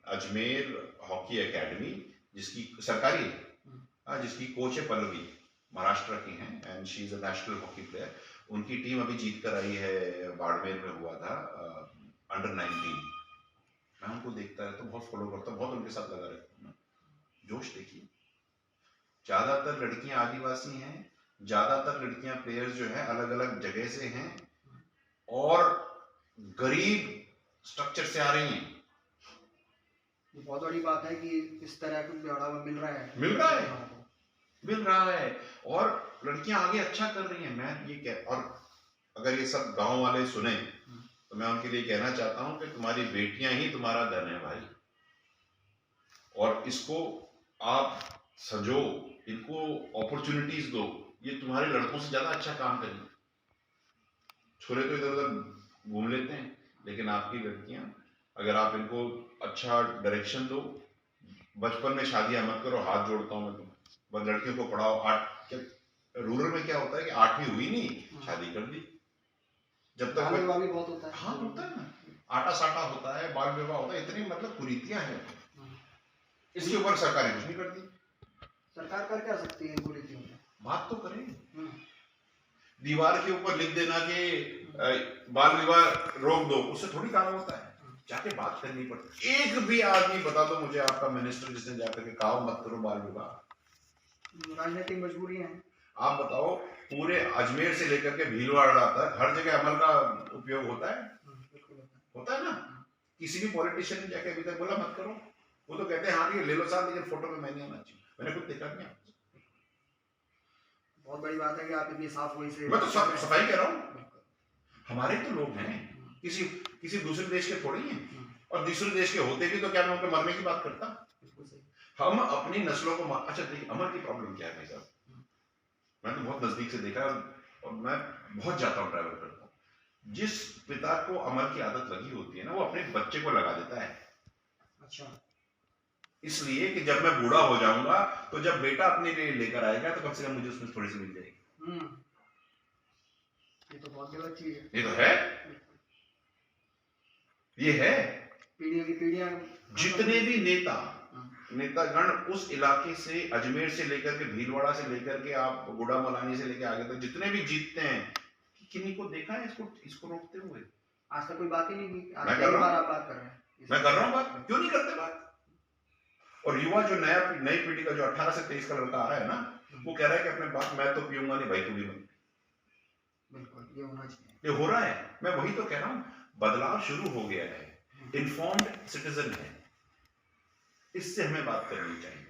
अजमेर हॉकी एकेडमी, जिसकी सरकारी है, जिसकी कोच है पल्लवी, महाराष्ट्र की हैं, and she is a national hockey player. उनकी टीम अभी जीत कर आई है, बाड़मेर में हुआ था अंडर 19। मैं उनको देखता रहता हूँ, बहुत फॉलो करता हूँ, बहुत उनके साथ लगा रहता हूँ। जोश देखिए, ज्यादातर लड़कियां आदिवासी हैं, ज्यादातर लड़कियां प्लेयर्स जो है अलग अलग जगह से हैं और गरीब स्ट्रक्चर से आ रही हैं। बहुत बड़ी बात है कि इस तरह का बढ़ावा मिल रहा है और लड़कियां आगे अच्छा कर रही हैं। मैं ये कह, और अगर ये सब गांव वाले सुने तो मैं उनके लिए कहना चाहता हूं कि तुम्हारी बेटियां ही तुम्हारा धन है भाई, और इसको आप सजो, इनको अपॉर्चुनिटीज दो। ये तुम्हारे लड़कों से ज्यादा अच्छा काम करेंगे। छोरे तो इधर उधर घूम लेते हैं, लेकिन आपकी लड़कियां, अगर आप इनको अच्छा डायरेक्शन दो, बचपन में शादियां मत करो, हाथ जोड़ता हूं मैं, बस लड़कियों को पढ़ाओ। रूरल में क्या होता है कि 8वीं हुई नहीं, शादी कर दी। जब तक बाल विवाह भी बहुत होता है। हाँ, होता है ना, आटा साटा होता है, बाल विवाह होता है, इतनी मतलब कुरीतियां हैं। इसके ऊपर सरकारें कुछ नहीं करती। सरकार कर क्या सकती है इन कुरीतियों में? बात तो करें, दीवार के ऊपर लिख देना कि बाल विवाह रोक दो, उससे थोड़ी काम होता है, जाके बात करनी पड़ती। एक भी आदमी बता दो मुझे आपका मिनिस्टर जिसने जाकर के कहा मत करो बाल विवाह। राजनीतिक मजबूरी है। आप बताओ, पूरे अजमेर से लेकर के भीलवाड़ा तक हर जगह अमल का उपयोग होता है? होता है ना। किसी भी पॉलिटिशियन ने जाके अभी तक बोला मत करो? वो तो कहते हैं हाँ ये ले लो साहब, लेकिन फोटो में मैं नहीं आना चाहिए। मैंने खुद देखा नहीं। बहुत बड़ी बात है कि आप इतनी साफ वही से, मैं तो सफाई कह रहा हूँ। हमारे तो लोग हैं, किसी दूसरे देश के थोड़ी हैं, और दूसरे देश के होते भी तो क्या मैं उनके मरने की बात करता? हम अपनी नस्लों को अच्छा देखिए, अमर की प्रॉब्लम क्या है भाई साहब, मैं तो बहुत नजदीक से देखा और मैं बहुत जाता हूँ, ट्रैवल करता हूँ। जिस पिता को अमर की आदत लगी होती है ना, वो अपने बच्चे को लगा देता है। अच्छा, इसलिए कि जब मैं बूढ़ा हो जाऊंगा तो जब बेटा अपने लिए लेकर आएगा तो कम से कम मुझे उसमें थोड़ी सी मिल जाएगी। ये तो बहुत गलत चीज है। ये तो है, ये है। पीढ़ियों की पीढ़ियां, जितने भी नेतागण उस इलाके से, अजमेर से लेकर के भीलवाड़ा से लेकर के आप गुड़ा मलानी से लेकर आगे तक जितने भी जीतते हैं, किन्हीं को देखा है इसको रोकते हुए? आज तक कोई बात ही नहीं की। मैं कर रहा हूँ, आप बात कर रहे हैं। मैं कर रहा हूँ बात, क्यों नहीं करते बात? और युवा जो नई पीढ़ी का जो 18 से 23 का लड़का आ रहा है ना, वो कह रहा है कि अपने बाप मैं तो पीऊंगा नहीं, भाई तू भी मत। बिल्कुल, ये होना चाहिए। ये हो रहा है, मैं वही तो कह रहा हूँ, बदलाव शुरू हो गया है, इन्फॉर्म्ड सिटीजन है, इससे हमें बात करनी चाहिए।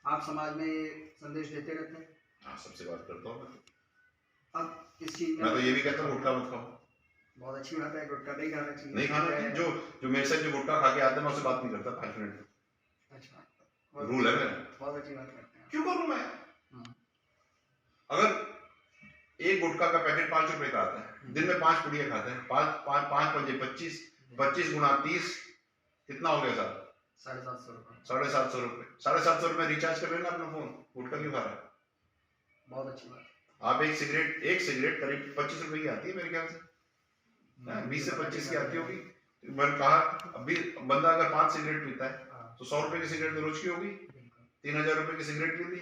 आप समाज में ये संदेश देते रहते हैं? हाँ, सबसे बात करता हूँ अब इस चीज में मैं तो ये भी कहता हूँ गुटखा मत खाओ। बहुत अच्छी बात है, गुटखा नहीं खाना चाहिए। नहीं खाना चाहिए, जो मेरे साथ जो गुटखा खा के आता है मैं उससे बात नहीं करता 5 मिनट। अच्छा, रूल है मेरा। बहुत अच्छी बात करते हैं। क्यों करूँ मैं? अगर एक गुटखा का पैकेट 5 रुपए का आता है, दिन में 5 पुड़िया खाते हैं, 5 पंजे 25, 25 गुना 30, कितना हो गया साहब? 750 रुपये। 750 रुपए। 750 रुपए रिचार्ज कर लेना अपना फोन। गुटखा क्यों खा रहा है? बहुत अच्छी बात। आप एक सिगरेट करीब 25 रुपए की आती है मेरे ख्याल से, 20 से 25 की आती होगी। मैंने कहा अभी बंदा अगर 5 सिगरेट पीता है तो 100 रुपए की सिगरेट तो रोज की होगी। 3000 रुपए की सिगरेट पी ली,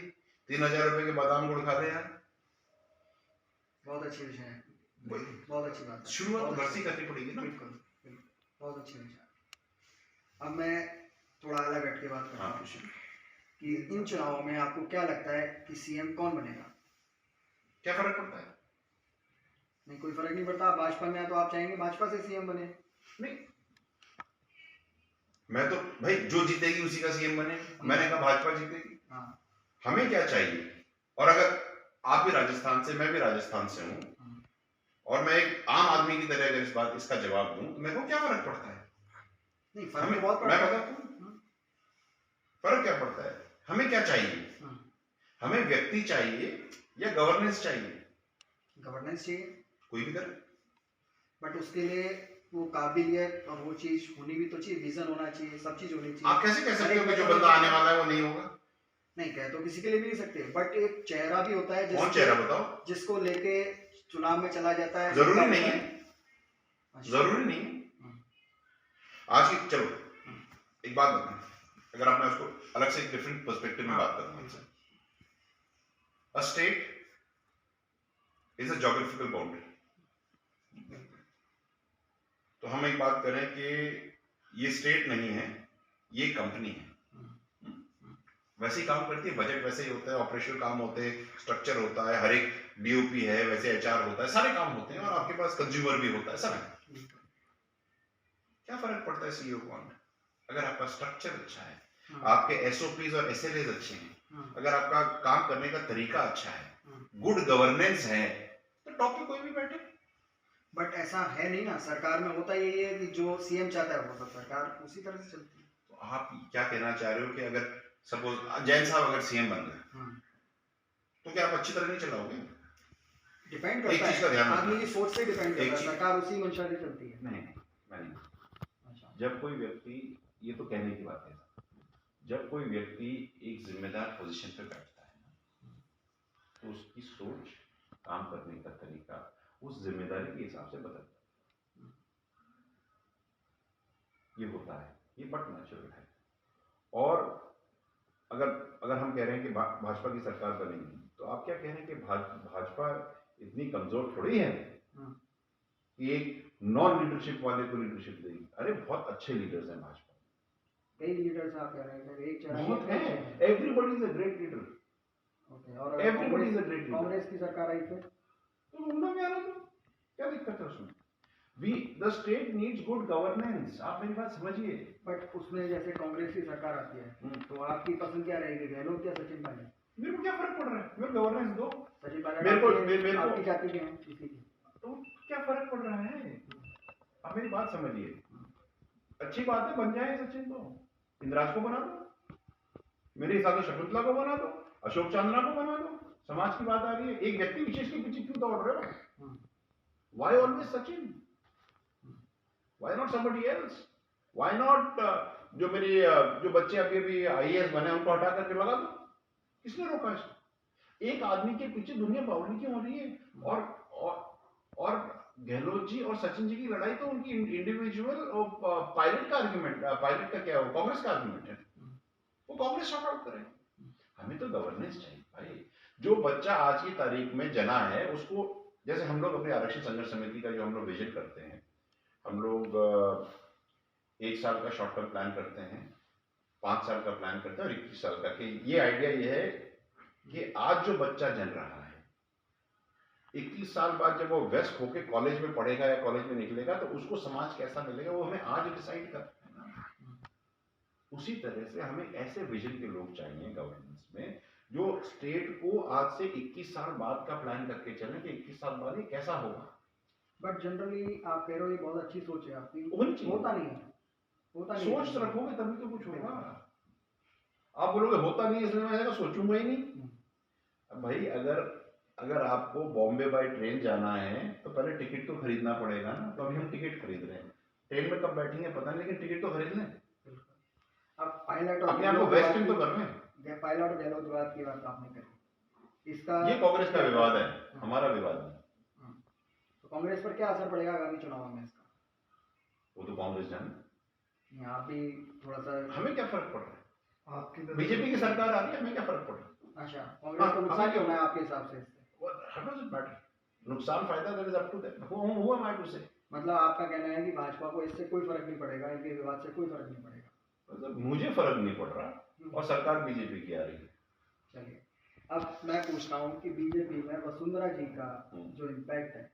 3000 रुपए के बादाम गुड़ खा ले यार। बहुत अच्छी विषय है, बहुत अच्छी बात है। शुरुआत तो घर से करनी पड़ेगी ना। बिल्कुल, बहुत अच्छी विषय। अब मैं थोड़ा अलग हट के बात करता हूँ कि इन चुनावों में आपको क्या लगता है कि सीएम कौन बनेगा? क्या फर्क पड़ता है? नहीं, कोई फर्क नहीं पड़ता। भाजपा में है तो आप चाहेंगे भाजपा से सीएम बने? नहीं, मैं तो भाई जो जीतेगी उसी का सीएम बने। मैंने कहा भाजपा जीतेगी। हमें क्या चाहिए? और अगर आप भी राजस्थान से, मैं भी राजस्थान से हूँ, और मैं एक आम आदमी की तरह अगर इसका जवाब दूं तो मेरे को क्या फर्क पड़ता है? नहीं, फर्क तो बहुत पड़ता है। मैं बताता हूं फर्क क्या पड़ता है। हमें क्या चाहिए? हमें व्यक्ति चाहिए या गवर्नेंस चाहिए? गवर्नेंस चाहिए, कोई भी करे, बट उसके लिए वो काबिलियत और वो चीज होनी भी तो चाहिए, विजन होना चाहिए, सब चीज होनी चाहिए। आप कैसे कह सकते हो कि जो बंदा आने वाला है वो नहीं होगा? नहीं, कह तो किसी के लिए भी नहीं सकते, बट एक चेहरा भी होता है। कौन चेहरा बताओ? जिसको लेके चुनाव में चला जाता है। जरूरी नहीं है, जरूरी नहीं है। आज की चलो एक बात बताएं, अगर आपने उसको अलग से एक डिफरेंट पर्सपेक्टिव में बात करना है। A state is a geographical boundary. तो हम एक बात करें कि ये स्टेट नहीं है, ये कंपनी है। वैसे ही काम करती है, बजट वैसे ही होता है, ऑपरेशनल काम होते हैं, स्ट्रक्चर होता है, हर एक डीओपी है, वैसे एचआर होता है, सारे काम होते हैं, और आपके पास कंज्यूमर भी होता है, सब है। क्या फर्क पड़ता है सीईओ कौन है? अगर आपका स्ट्रक्चर अच्छा है, आपके एसओपीज और एसएलएस अच्छे हैं, अगर आपका काम करने का तरीका अच्छा है, गुड गवर्नेंस है, तो टॉप पे कोई भी बैठे। बट ऐसा है नहीं ना, सरकार में होता यही है कि जो सीएम चाहता है वो सब सरकार उसी तरह से चलती है। तो आप क्या कहना चाह रहे हो कि अगर सपोज जैन साहब अगर सीएम बन गए तो क्या आप अच्छी तरह नहीं चलाओगे? डिपेंड करता है, चीज का ध्यान आदमी की सोच से डिपेंड करता है, चीज- सरकार उसी मंशा से चलती है। नहीं, मैं नहीं। जब कोई व्यक्ति, ये तो कहने की बात है, जब कोई व्यक्ति एक जिम्मेदार पोजीशन पे बैठता है तो उसकी सोच, काम करने का तरीका उस जिम्मेदारी के हिसाब से बदलता है। ये होता है, ये बट नेचुरल है। और अगर हम कह रहे हैं कि भाजपा की सरकार बनेगी, तो आप क्या कह रहे हैं कि भाजपा इतनी कमजोर थोड़ी है कि एक नॉन लीडरशिप वाले को लीडरशिप देगी? अरे बहुत अच्छे लीडर्स हैं भाजपा। कई लीडर्स आप कह रहे हैं, एक बहुत है, everybody is a great leader. Okay, और everybody is a great leader. Congress की सरकार आई तो ढूंढना भी आ रहा था, क्या दिक्कत है उसमें? The state needs good governance. आप मेरी बात समझिए। बट उसमें जैसे कांग्रेस की सरकार आती है तो आपकी पसंद क्या रहेगी, गहलोत या सचिन पायलट? मेरे को क्या फर्क पड़ रहा है? मेरे गवर्नेंस दो। सचिन पायलट मेरे को आपकी जाति के हैं, किसी की, तो क्या फर्क पड़ रहा है? आप मेरी बात समझिए। अच्छी बात है, बन जाए सचिन, तो इंदिराज को बना दो, मेरे हिसाब से शकुंतला को बना दो, अशोक चांदना को बना दो। समाज की बात आ रही है, एक व्यक्ति विशेष के पीछे क्यों दौड़ रहे हो? Why always Sachin? Why not somebody else? Why not जो जो बच्चे अभी आईएएस बने उनको हटा करके लगा दो? किसने रोका इसको? एक आदमी के पीछे दुनिया बावली क्यों हो रही है? और गहलोत जी और सचिन जी की लड़ाई तो उनकी इंडिविजुअल पायलट का आर्गुमेंट, पायलट का क्या हो, कांग्रेस का आर्गुमेंट है, वो कांग्रेस शॉर्ट आउट करे। हमें तो गवर्नेंस चाहिए भाई। जो बच्चा आज की तारीख में जना है उसको, जैसे हम लोग अपने आरक्षण संघर्ष समिति का जो हम लोग विजिट करते हैं, हम लोग 1 साल का शॉर्ट टर्म प्लान करते हैं, 5 साल का प्लान करते हैं और 21 साल का, कि ये आइडिया ये है कि आज जो बच्चा जन रहा है 21 साल बाद जब वो व्यस्त होके कॉलेज में पढ़ेगा या कॉलेज में निकलेगा तो उसको समाज कैसा मिलेगा वो हमें आज डिसाइड करना है ना। उसी तरह से हमें ऐसे विजन के लोग चाहिए गवर्नेंस में जो स्टेट को आज से 21 साल बाद का प्लान करके चले कि 21 साल बाद ये कैसा होगा। बट जनरली आप कह रहे हो ये बहुत अच्छी सोच है आपकी, होनी चाहिए। होता नहीं है, होता नहीं है। सोच रखोगे तभी तो कुछ होगा। आप बोलोगे होता नहीं इसलिए मैं सोचूंगा ही नहीं। अब भाई अगर आपको बॉम्बे बाय ट्रेन जाना है तो पहले टिकट तो खरीदना पड़ेगा ना। तो अभी हम टिकट खरीद रहे हैं, ट्रेन में कब बैठेंगे पता नहीं, लेकिन टिकट तो खरीद लें। अब पायलट अपने आप को वेस्टिंग तो कर रहे हैं। पायलट और गहलोत विवाद की बात आपने करी, इसका ये कांग्रेस का विवाद है, हमारा विवाद नहीं। तो कांग्रेस पर क्या असर पड़ेगा आगामी चुनाव में इसका? वो तो कांग्रेस जाने, आप भी थोड़ा सा, हमें क्या फर्क पड़ रहा है? आपकी बीजेपी की सरकार आ रही है, हमें क्या फर्क पड़ रहा है? अच्छा, कांग्रेस को नुकसान क्यों है आपके हिसाब से इससे? नुकसान फायदा that is up to them, who am I to say. मतलब आपका कहना है कि भाजपा को इससे कोई फर्क नहीं पड़ेगा, इनके विवाद से कोई फर्क नहीं पड़ेगा? मतलब मुझे फर्क नहीं पड़ रहा और सरकार बीजेपी की आ रही है। चलिए, अब मैं पूछता हूँ कि बीजेपी में वसुंधरा जी का जो इम्पैक्ट है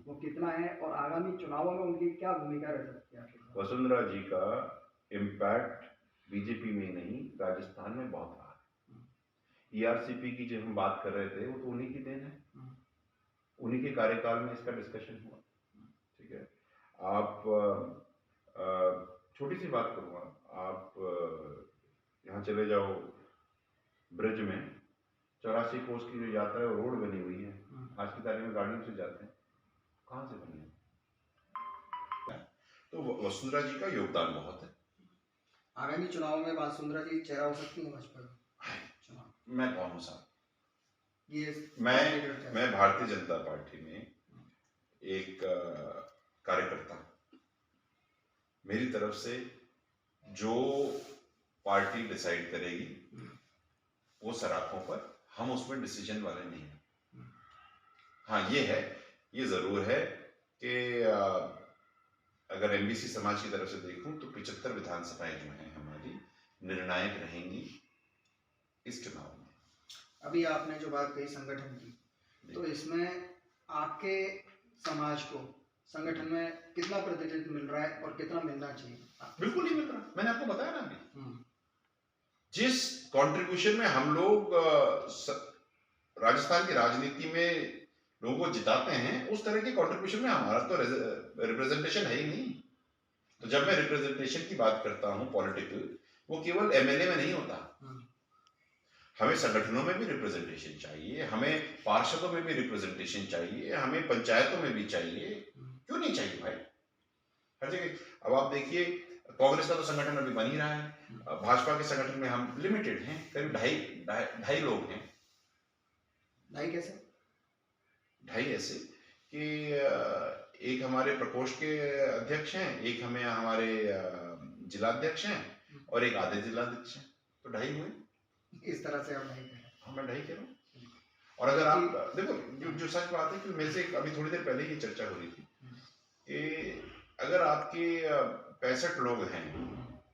वो कितना है और आगामी चुनावों में उनकी क्या भूमिका रह सकती है? वसुंधरा जी का इम्पैक्ट बीजेपी में नहीं राजस्थान में बहुत रहा है। ईआरसीपी की जो हम बात कर रहे थे वो तो उन्हीं की देन है, उन्हीं के कार्यकाल में इसका डिस्कशन हुआ। ठीक है, आप छोटी सी बात करूँगा, आप यहाँ चले जाओ ब्रिज में 84 कोस की जो यात्रा है रोड बनी हुई है, आज की तारीख में गाड़ियों से जाते हैं, कहाँ से बनी है? तो वसुंधरा जी का योगदान बहुत है। आगामी चुनाव में वसुंधरा जी चेहरा हो सकती है भाजपा चुनाव? मैं कौन हूँ साहब? ये मैं भारतीय जनता पार्टी में एक कार्यकर्ता, मेरी तरफ से जो पार्टी डिसाइड करेगी वो सराखों पर, हम उसमें डिसीजन वाले नहीं हैं। हाँ ये जरूर है कि अगर एमबीसी समाज की तरफ से देखूं तो 75 विधानसभाएं जो हैं हमारी निर्णायक रहेंगी इस चुनाव में। अभी आपने जो बात कही संगठन की, तो इसमें आपके समाज को संगठन में कितना प्रतिनिधित्व मिल रहा है और कितना मिलना चाहिए? बिल्कुल नहीं मिल रहा, मैंने आपको बताया ना अभी। जिस कंट्रीब्यूशन में हम लोग राजस्थान की राजनीति में लोगों को जिताते हैं उस तरह के कंट्रीब्यूशन में हमारा तो रिप्रेजेंटेशन है ही नहीं। तो जब मैं रिप्रेजेंटेशन की बात करता हूं पॉलिटिकल, वो केवल एमएलए में नहीं होता, हमें संगठनों में भी रिप्रेजेंटेशन चाहिए, हमें पार्षदों में भी रिप्रेजेंटेशन चाहिए, हमें पंचायतों में भी चाहिए। क्यों नहीं चाहिए भाई? हर जगह। अब आप देखिए कांग्रेस का तो संगठन अभी बन ही रहा है, भाजपा के संगठन में हम लिमिटेड हैं, करीब ढाई लोग हैं। ढाई कैसे? ढाई ऐसे कि एक हमारे प्रकोष्ठ के अध्यक्ष हैं, एक हमें हमारे जिलाध्यक्ष हैं और एक आधे जिलाध्यक्ष हैं, तो ढाई हुए। इस तरह से आप ढाई कह रहे हैं? हाँ मैं ढाई कह रहा हूँ। और अगर आप देखो जो सच बात है कि मेरे से अभी थोड़ी देर पहले ही चर्चा हो रही थी कि अगर आपके 65 लोग हैं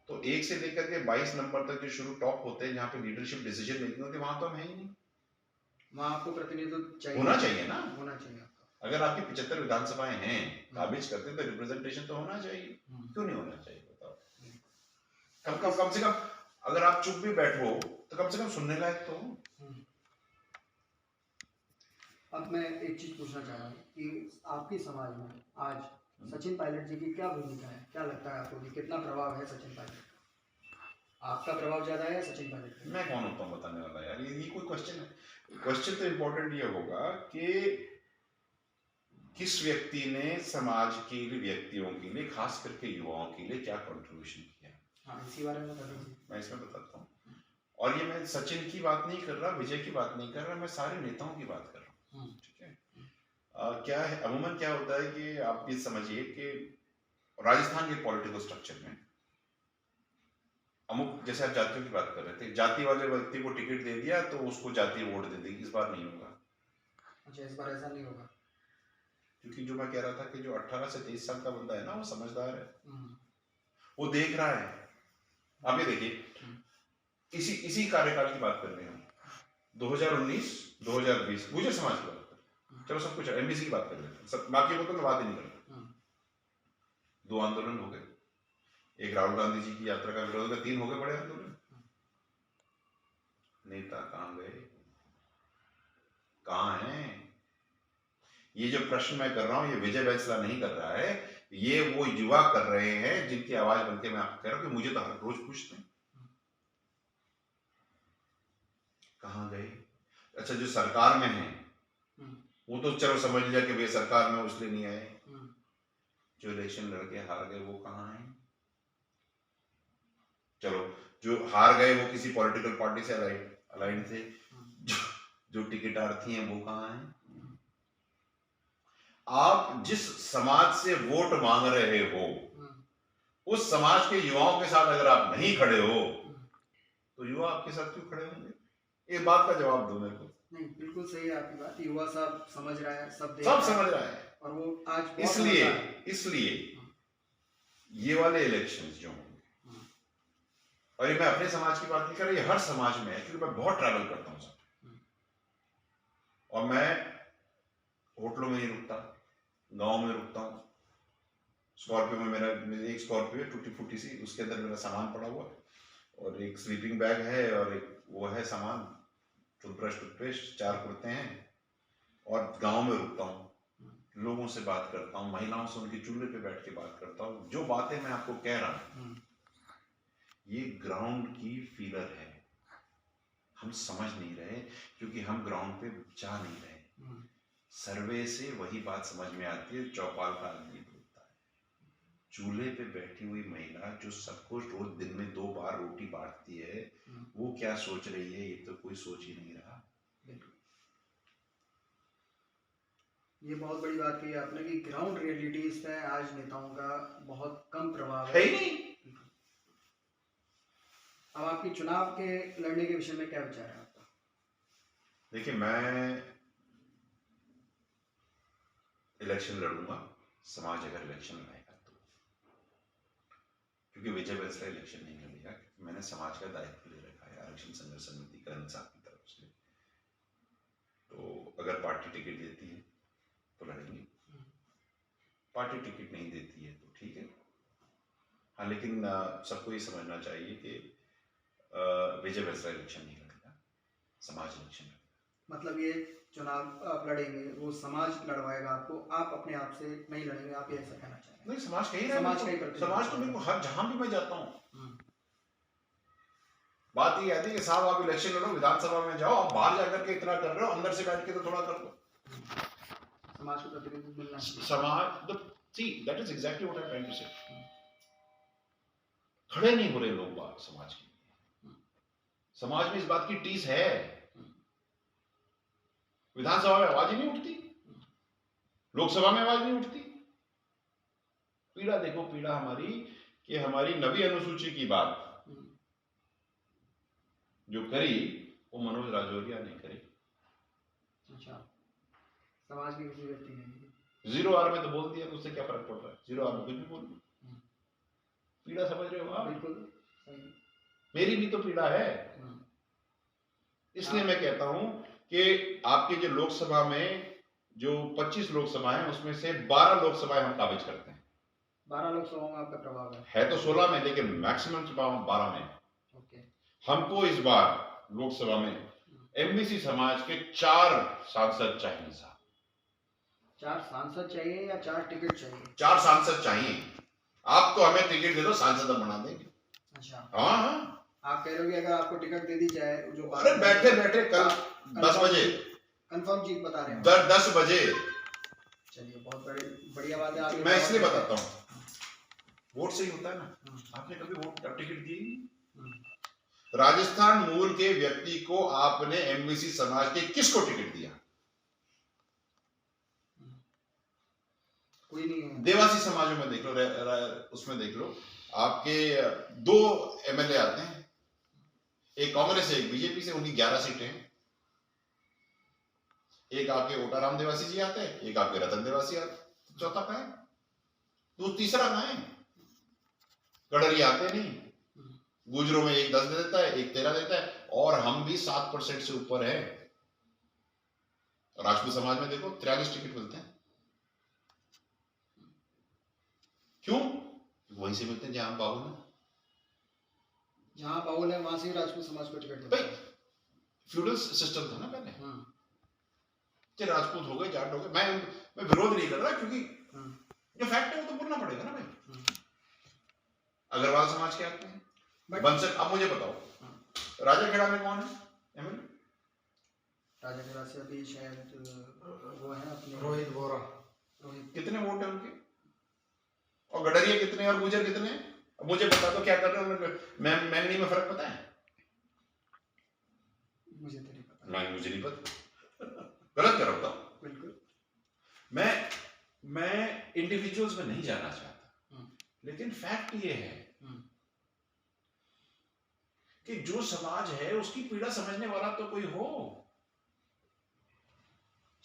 तो 1 से लेकर के 22 नंबर तक जो शुरू टॉप होते हैं जहाँ पे लीडरशिप डिसीजन मेकिंग होती है, वहां तो हम है ही नहीं। वहां आपको प्रतिनिधित्व चाहिए, होना चाहिए ना, होना चाहिए आपका। अगर आपकी 75 विधानसभाएं हैं काबिज करते हैं तो रिप्रेजेंटेशन तो होना चाहिए। क्यों नहीं होना चाहिए बताओ? कम से कम अगर आप चुप भी बैठो तो कम से कम सुनने लायक तो हो। अब मैं एक चीज पूछना चाह रहा हूँ कि आपके समाज में आज सचिन पायलट जी की क्या भूमिका है? क्या लगता है आपको कि कितना प्रभाव है सचिन पायलट? आपका प्रभाव ज्यादा है सचिन पायलट? मैं कौन होता हूँ बताने वाला यार, ये कोई क्वेश्चन है? क्वेश्चन तो इम्पोर्टेंट ये होगा कि किस व्यक्ति ने समाज के लिए, व्यक्तियों के लिए, खास करके युवाओं के लिए क्या कंट्रीब्यूशन किया। हाँ, इसी बारे में बता दीजिए। मैं इसमें बताता हूँ, और ये मैं सचिन की बात नहीं कर रहा, विजय की बात नहीं कर रहा, मैं सारे नेताओं की बात कर रहा हूँ। ठीक है, क्या है अमूमन क्या होता है कि आप ये समझिए कि राजस्थान के पॉलिटिकल स्ट्रक्चर में अमुक, जैसे आप जातियों की बात कर रहे थे, जाति वाले व्यक्ति को टिकट दे दिया तो उसको जातीय वोट दे देगी। इस बार नहीं होगा। अच्छा, इस बार ऐसा नहीं होगा, क्योंकि जो मैं कह रहा था कि जो 18 से 23 साल का बंदा है ना, वो समझदार है, वो देख रहा है। आप ये देखिए, इसी कार्यकाल की बात कर रहे हैं, 2019 2020 गुर्जर समाज की बात कर, चलो सब कुछ एमबीसी की बात कर लेते हैं, सब बाकी को तो मैं बात ही नहीं करता। 2 आंदोलन हो गए, एक राहुल गांधी जी की यात्रा का विरोध का, 3 हो गए बड़े आंदोलन। नेता कहां गए, कहां हैं? ये जो प्रश्न मैं कर रहा हूं, ये विजय बैंसला नहीं कर रहा है, ये वो युवा कर रहे हैं जिनकी आवाज बनके मैं आपको कह रहा हूं कि मुझे तो हर रोज पूछते हैं कहां गए। अच्छा, जो सरकार में है वो तो चलो समझ लिया कि वे सरकार में उसलिए नहीं आए, जो इलेक्शन लड़के हार गए वो कहां हैं? चलो, जो हार गए वो किसी पॉलिटिकल पार्टी से अलाइन थे, जो टिकटार्थी हैं वो कहां हैं? आप जिस समाज से वोट मांग रहे हो उस समाज के युवाओं के साथ अगर आप नहीं खड़े हो तो युवा आपके साथ क्यों खड़े होंगे? एक बात का जवाब दो मेरे को। नहीं, बिल्कुल सही है आपकी बात। युवा सब समझ रहा है, सब देख सब रहा है, समझ रहा है, और वो आज बहुत इसलिए समझदार है। इसलिए ये वाले इलेक्शंस जो होंगे, और ये मैं अपने समाज की बात नहीं कर रहा, ये हर समाज में है, क्योंकि मैं बहुत ट्रैवल करता हूं सब, और मैं होटलों में नहीं रुकता, गांव में रुकता हूं। स्कॉर्पियो में मेरी एक स्कॉर्पियो है टूटी फूटी सी, उसके अंदर मेरा सामान पड़ा हुआ है, और एक स्लीपिंग बैग है, और एक वो है सामान, टूथब्रश टूथपेस्ट, 4 कुर्ते हैं, और गांव में रुकता हूँ, लोगों से बात करता हूँ, महिलाओं से उनके चूल्हे पे बैठ के बात करता हूँ। जो बातें मैं आपको कह रहा हूँ ये ग्राउंड की फीलर है, हम समझ नहीं रहे क्योंकि हम ग्राउंड पे जा नहीं रहे। सर्वे से वही बात समझ में आती है, चौपाल का आदमी बोलता है, चूल्हे पे बैठी हुई महिला जो सबको रोज दिन में 2 बार रोटी बांटती है, वो क्या सोच रही है, ये तो कोई सोच ही नहीं रहा। ये बहुत बड़ी बात कही आपने कि ग्राउंड रियलिटीज पे आज नेताओं का बहुत कम प्रभाव है ही नहीं। अब आपकी चुनाव के लड़ने के विषय में क्या विचार है आपका? देखिए, मैं इलेक्शन लड़ूंगा, समाज अगर इलेक्शन लड़ेगा तो, क्योंकि विजय बैंसला इलेक्शन नहीं लड़ेगा, मैंने समाज का दायित्व ले रखा है आरक्षण संघर्ष समिति करण साहब की तरफ से, तो अगर पार्टी टिकट देती है तो लड़ेंगे, पार्टी टिकट नहीं देती है तो ठीक है। हाँ, लेकिन सबको ये समझना चाहिए कि विजय बैंसला इलेक्शन नहीं लड़ेगा, समाज इलेक्शन लड़ेगा। मतलब ये चुनाव आप लड़ेंगे, वो समाज लड़वाएगा आपको, आप अपने आप से नहीं लड़ेंगे, आप ये ऐसा कहना चाह रहे हैं? नहीं, समाज कहीं रहा, समाज तो मेरे को हर जहां भी मैं जाता हूँ, बात ये आती है कि साहब आप इलेक्शन लड़ो, विधानसभा में जाओ, आप बाहर जाकर के इतना कर रहे हो, अंदर से बैठ के तो थोड़ा कर लो, समाज को प्रतिनिधित्व मिलना चाहिए। समाज see that is exactly what I'm trying to say। खड़े नहीं हो रहे लोग बात समाज के, समाज में इस बात की टीस है, विधानसभा में आवाज ही नहीं उठती, लोकसभा में आवाज नहीं उठती। पीड़ा देखो, पीड़ा हमारी कि हमारी 9वीं अनुसूची की बात जो करी वो मनोज राजौरिया ने करी। अच्छा, समाज की किसी व्यक्ति ने 0 आर में तो बोल दिया, तो उससे क्या फर्क पड़ रहा है, 0 आर में कुछ भी बोल दो, पीड़ा समझ रहे हो आप? बिल्कुल सही। मेरी भी तो पीड़ा है, इसलिए मैं कहता हूं कि आपके जो लोकसभा में जो 25 लोकसभा है उसमें से 12 लोकसभाएं हम काबिज करते हैं। 12 लोकसभाओं में आपका प्रभाव है तो 16 में, लेकिन मैक्सिमम 12 में। ओके। हमको इस बार लोकसभा में एमबीसी समाज के 4 सांसद चाहिए साहब। 4 सांसद चाहिए या 4 टिकट चाहिए? 4 सांसद चाहिए। आप तो हमें टिकट दे दो, सांसद हम बना देंगे। अच्छा, हाँ, आप कह रहे हो कि अगर आपको टिकट दे दी जाए, जो अरे बैठे बैठे कल 10 बजे कंफर्म जीत बता रहे हैं? 10 बजे। चलिए, बहुत बढ़िया बात है। आप मैं इसलिए बताता हूँ, वोट से ही होता है ना। आपने कभी वोट टिकट दी? राजस्थान मूल के व्यक्ति को आपने एमबीसी समाज के किसको टिकट दिया? कोई नहीं है। देवासी समाजों में देख लो, उसमें देख लो, आपके 2 एमएलए आते हैं, एक कांग्रेस से एक बीजेपी से, उनकी 11 सीटें हैं। एक आपके ओटाराम देवासी जी आते हैं, एक आपके रतन देवासी आते, चौथा कहां है? तो तीसरा कहां है? गडरिया आते नहीं, गुजरों में एक 10 दे देता है, एक 13 देता है, और हम भी 7% से ऊपर है। राजपूत समाज में देखो 43 टिकट मिलते हैं। क्यों? वहीं से मिलते हैं जहां बाहुल है। जहाँ बाहुल है वहां से ही राजपूत समाज को टिकट देते भाई हैं। फ्यूडल सिस्टम था ना पहले, हम्म, कि राजपूत हो गए, जाट हो गए। मैं विरोध नहीं कर रहा, क्योंकि हम्म, जो फैक्ट है वो तो बोलना पड़ेगा ना भाई। हम्म। अग्रवाल समाज के आते हैं, But- बंसल। अब मुझे बताओ राजा खेड़ा में कौन है एमएलए? राजा के राज से अभी शायद वो है अपने रोहित बोरा। रोहित। कितने वोट है उनके? और गडरिया कितने हैं और गुजर कितने हैं? अब मुझे बता दो क्या कर रहे हैं मैंगनी में फर्क पता है? मुझे तो नहीं पता। मुझे नहीं पता, गलत कर रहा हूं। बिल्कुल। मैं इंडिविजुअल्स में नहीं जाना चाहता, लेकिन फैक्ट ये है कि जो समाज है उसकी पीड़ा समझने वाला तो कोई हो।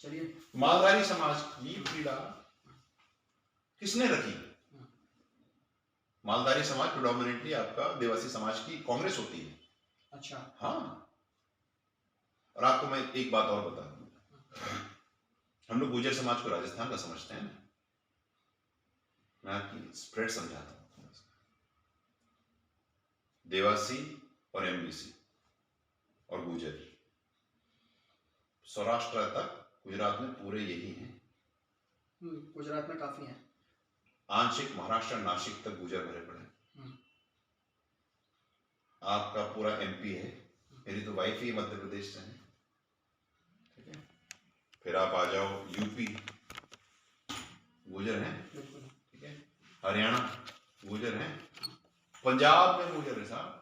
चलिए, मालधारी समाज की पीड़ा किसने रखी? मालधारी समाज प्रेडोमिनेटली आपका देवासी समाज की कांग्रेस होती है। अच्छा। हाँ, और आपको मैं एक बात और बता दूं, हम लोग गुर्जर समाज को राजस्थान का समझते हैं ना। मैं आपकी स्प्रेड समझाता हूं। देवासी और एमबीसी और गुर्जर सौराष्ट्र तक गुजरात में पूरे यही हैं। गुजरात में काफी हैं। आंशिक महाराष्ट्र नासिक तक गुर्जर भरे पड़े। आपका पूरा एमपी है, मेरी तो वाइफ ही मध्य प्रदेश से है, ठीक है। फिर आप आ जाओ यूपी, गुर्जर हैं, ठीक है। हरियाणा गुर्जर हैं, पंजाब में गुर्जर है साहब,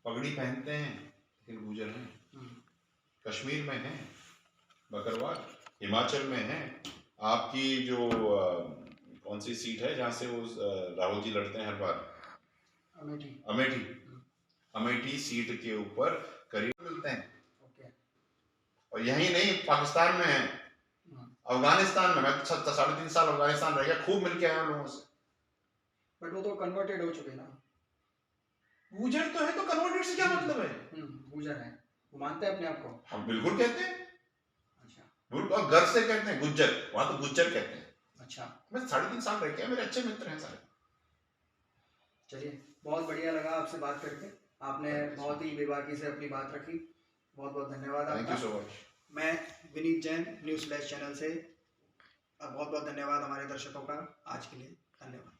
पगड़ी पहनते हैं लेकिन गुर्जर हैं। कश्मीर में है बकरवाल, हिमाचल में है। आपकी जो कौन सी सीट है जहां से वो राहुल जी लड़ते हैं हर बार? अमेठी सीट के ऊपर करीब मिलते हैं। और यही नहीं, पाकिस्तान में है, अफगानिस्तान में। मैं 3.5 साल अफगानिस्तान रह गया, खूब मिलके आया लोगों से। बट वो तो कन्वर्टेड हो चुके ना। गुर्जर तो है, तो कन्वर्टेड से क्या मतलब है? गुर्जर है, वो मानते हैं अपने आप को। हम बिल्कुल कहते हैं, अच्छा। बिल्कुल, और गर्व से कहते हैं गुर्जर, वहां तो गुर्जर कहते हैं। अच्छा। मैं 3.5 साल रह गया, मेरे अच्छे मित्र हैं सारे। चलिए, बहुत बढ़िया लगा आपसे बात करके। आपने बहुत ही बेबाकी से अपनी बात रखी। बहुत बहुत धन्यवाद आपका। Thank you so much. मैं Vineet Jain, News Flash channel से। बहुत बहुत धन्यवाद हमारे दर्शकों का। आज के लिए धन्यवाद।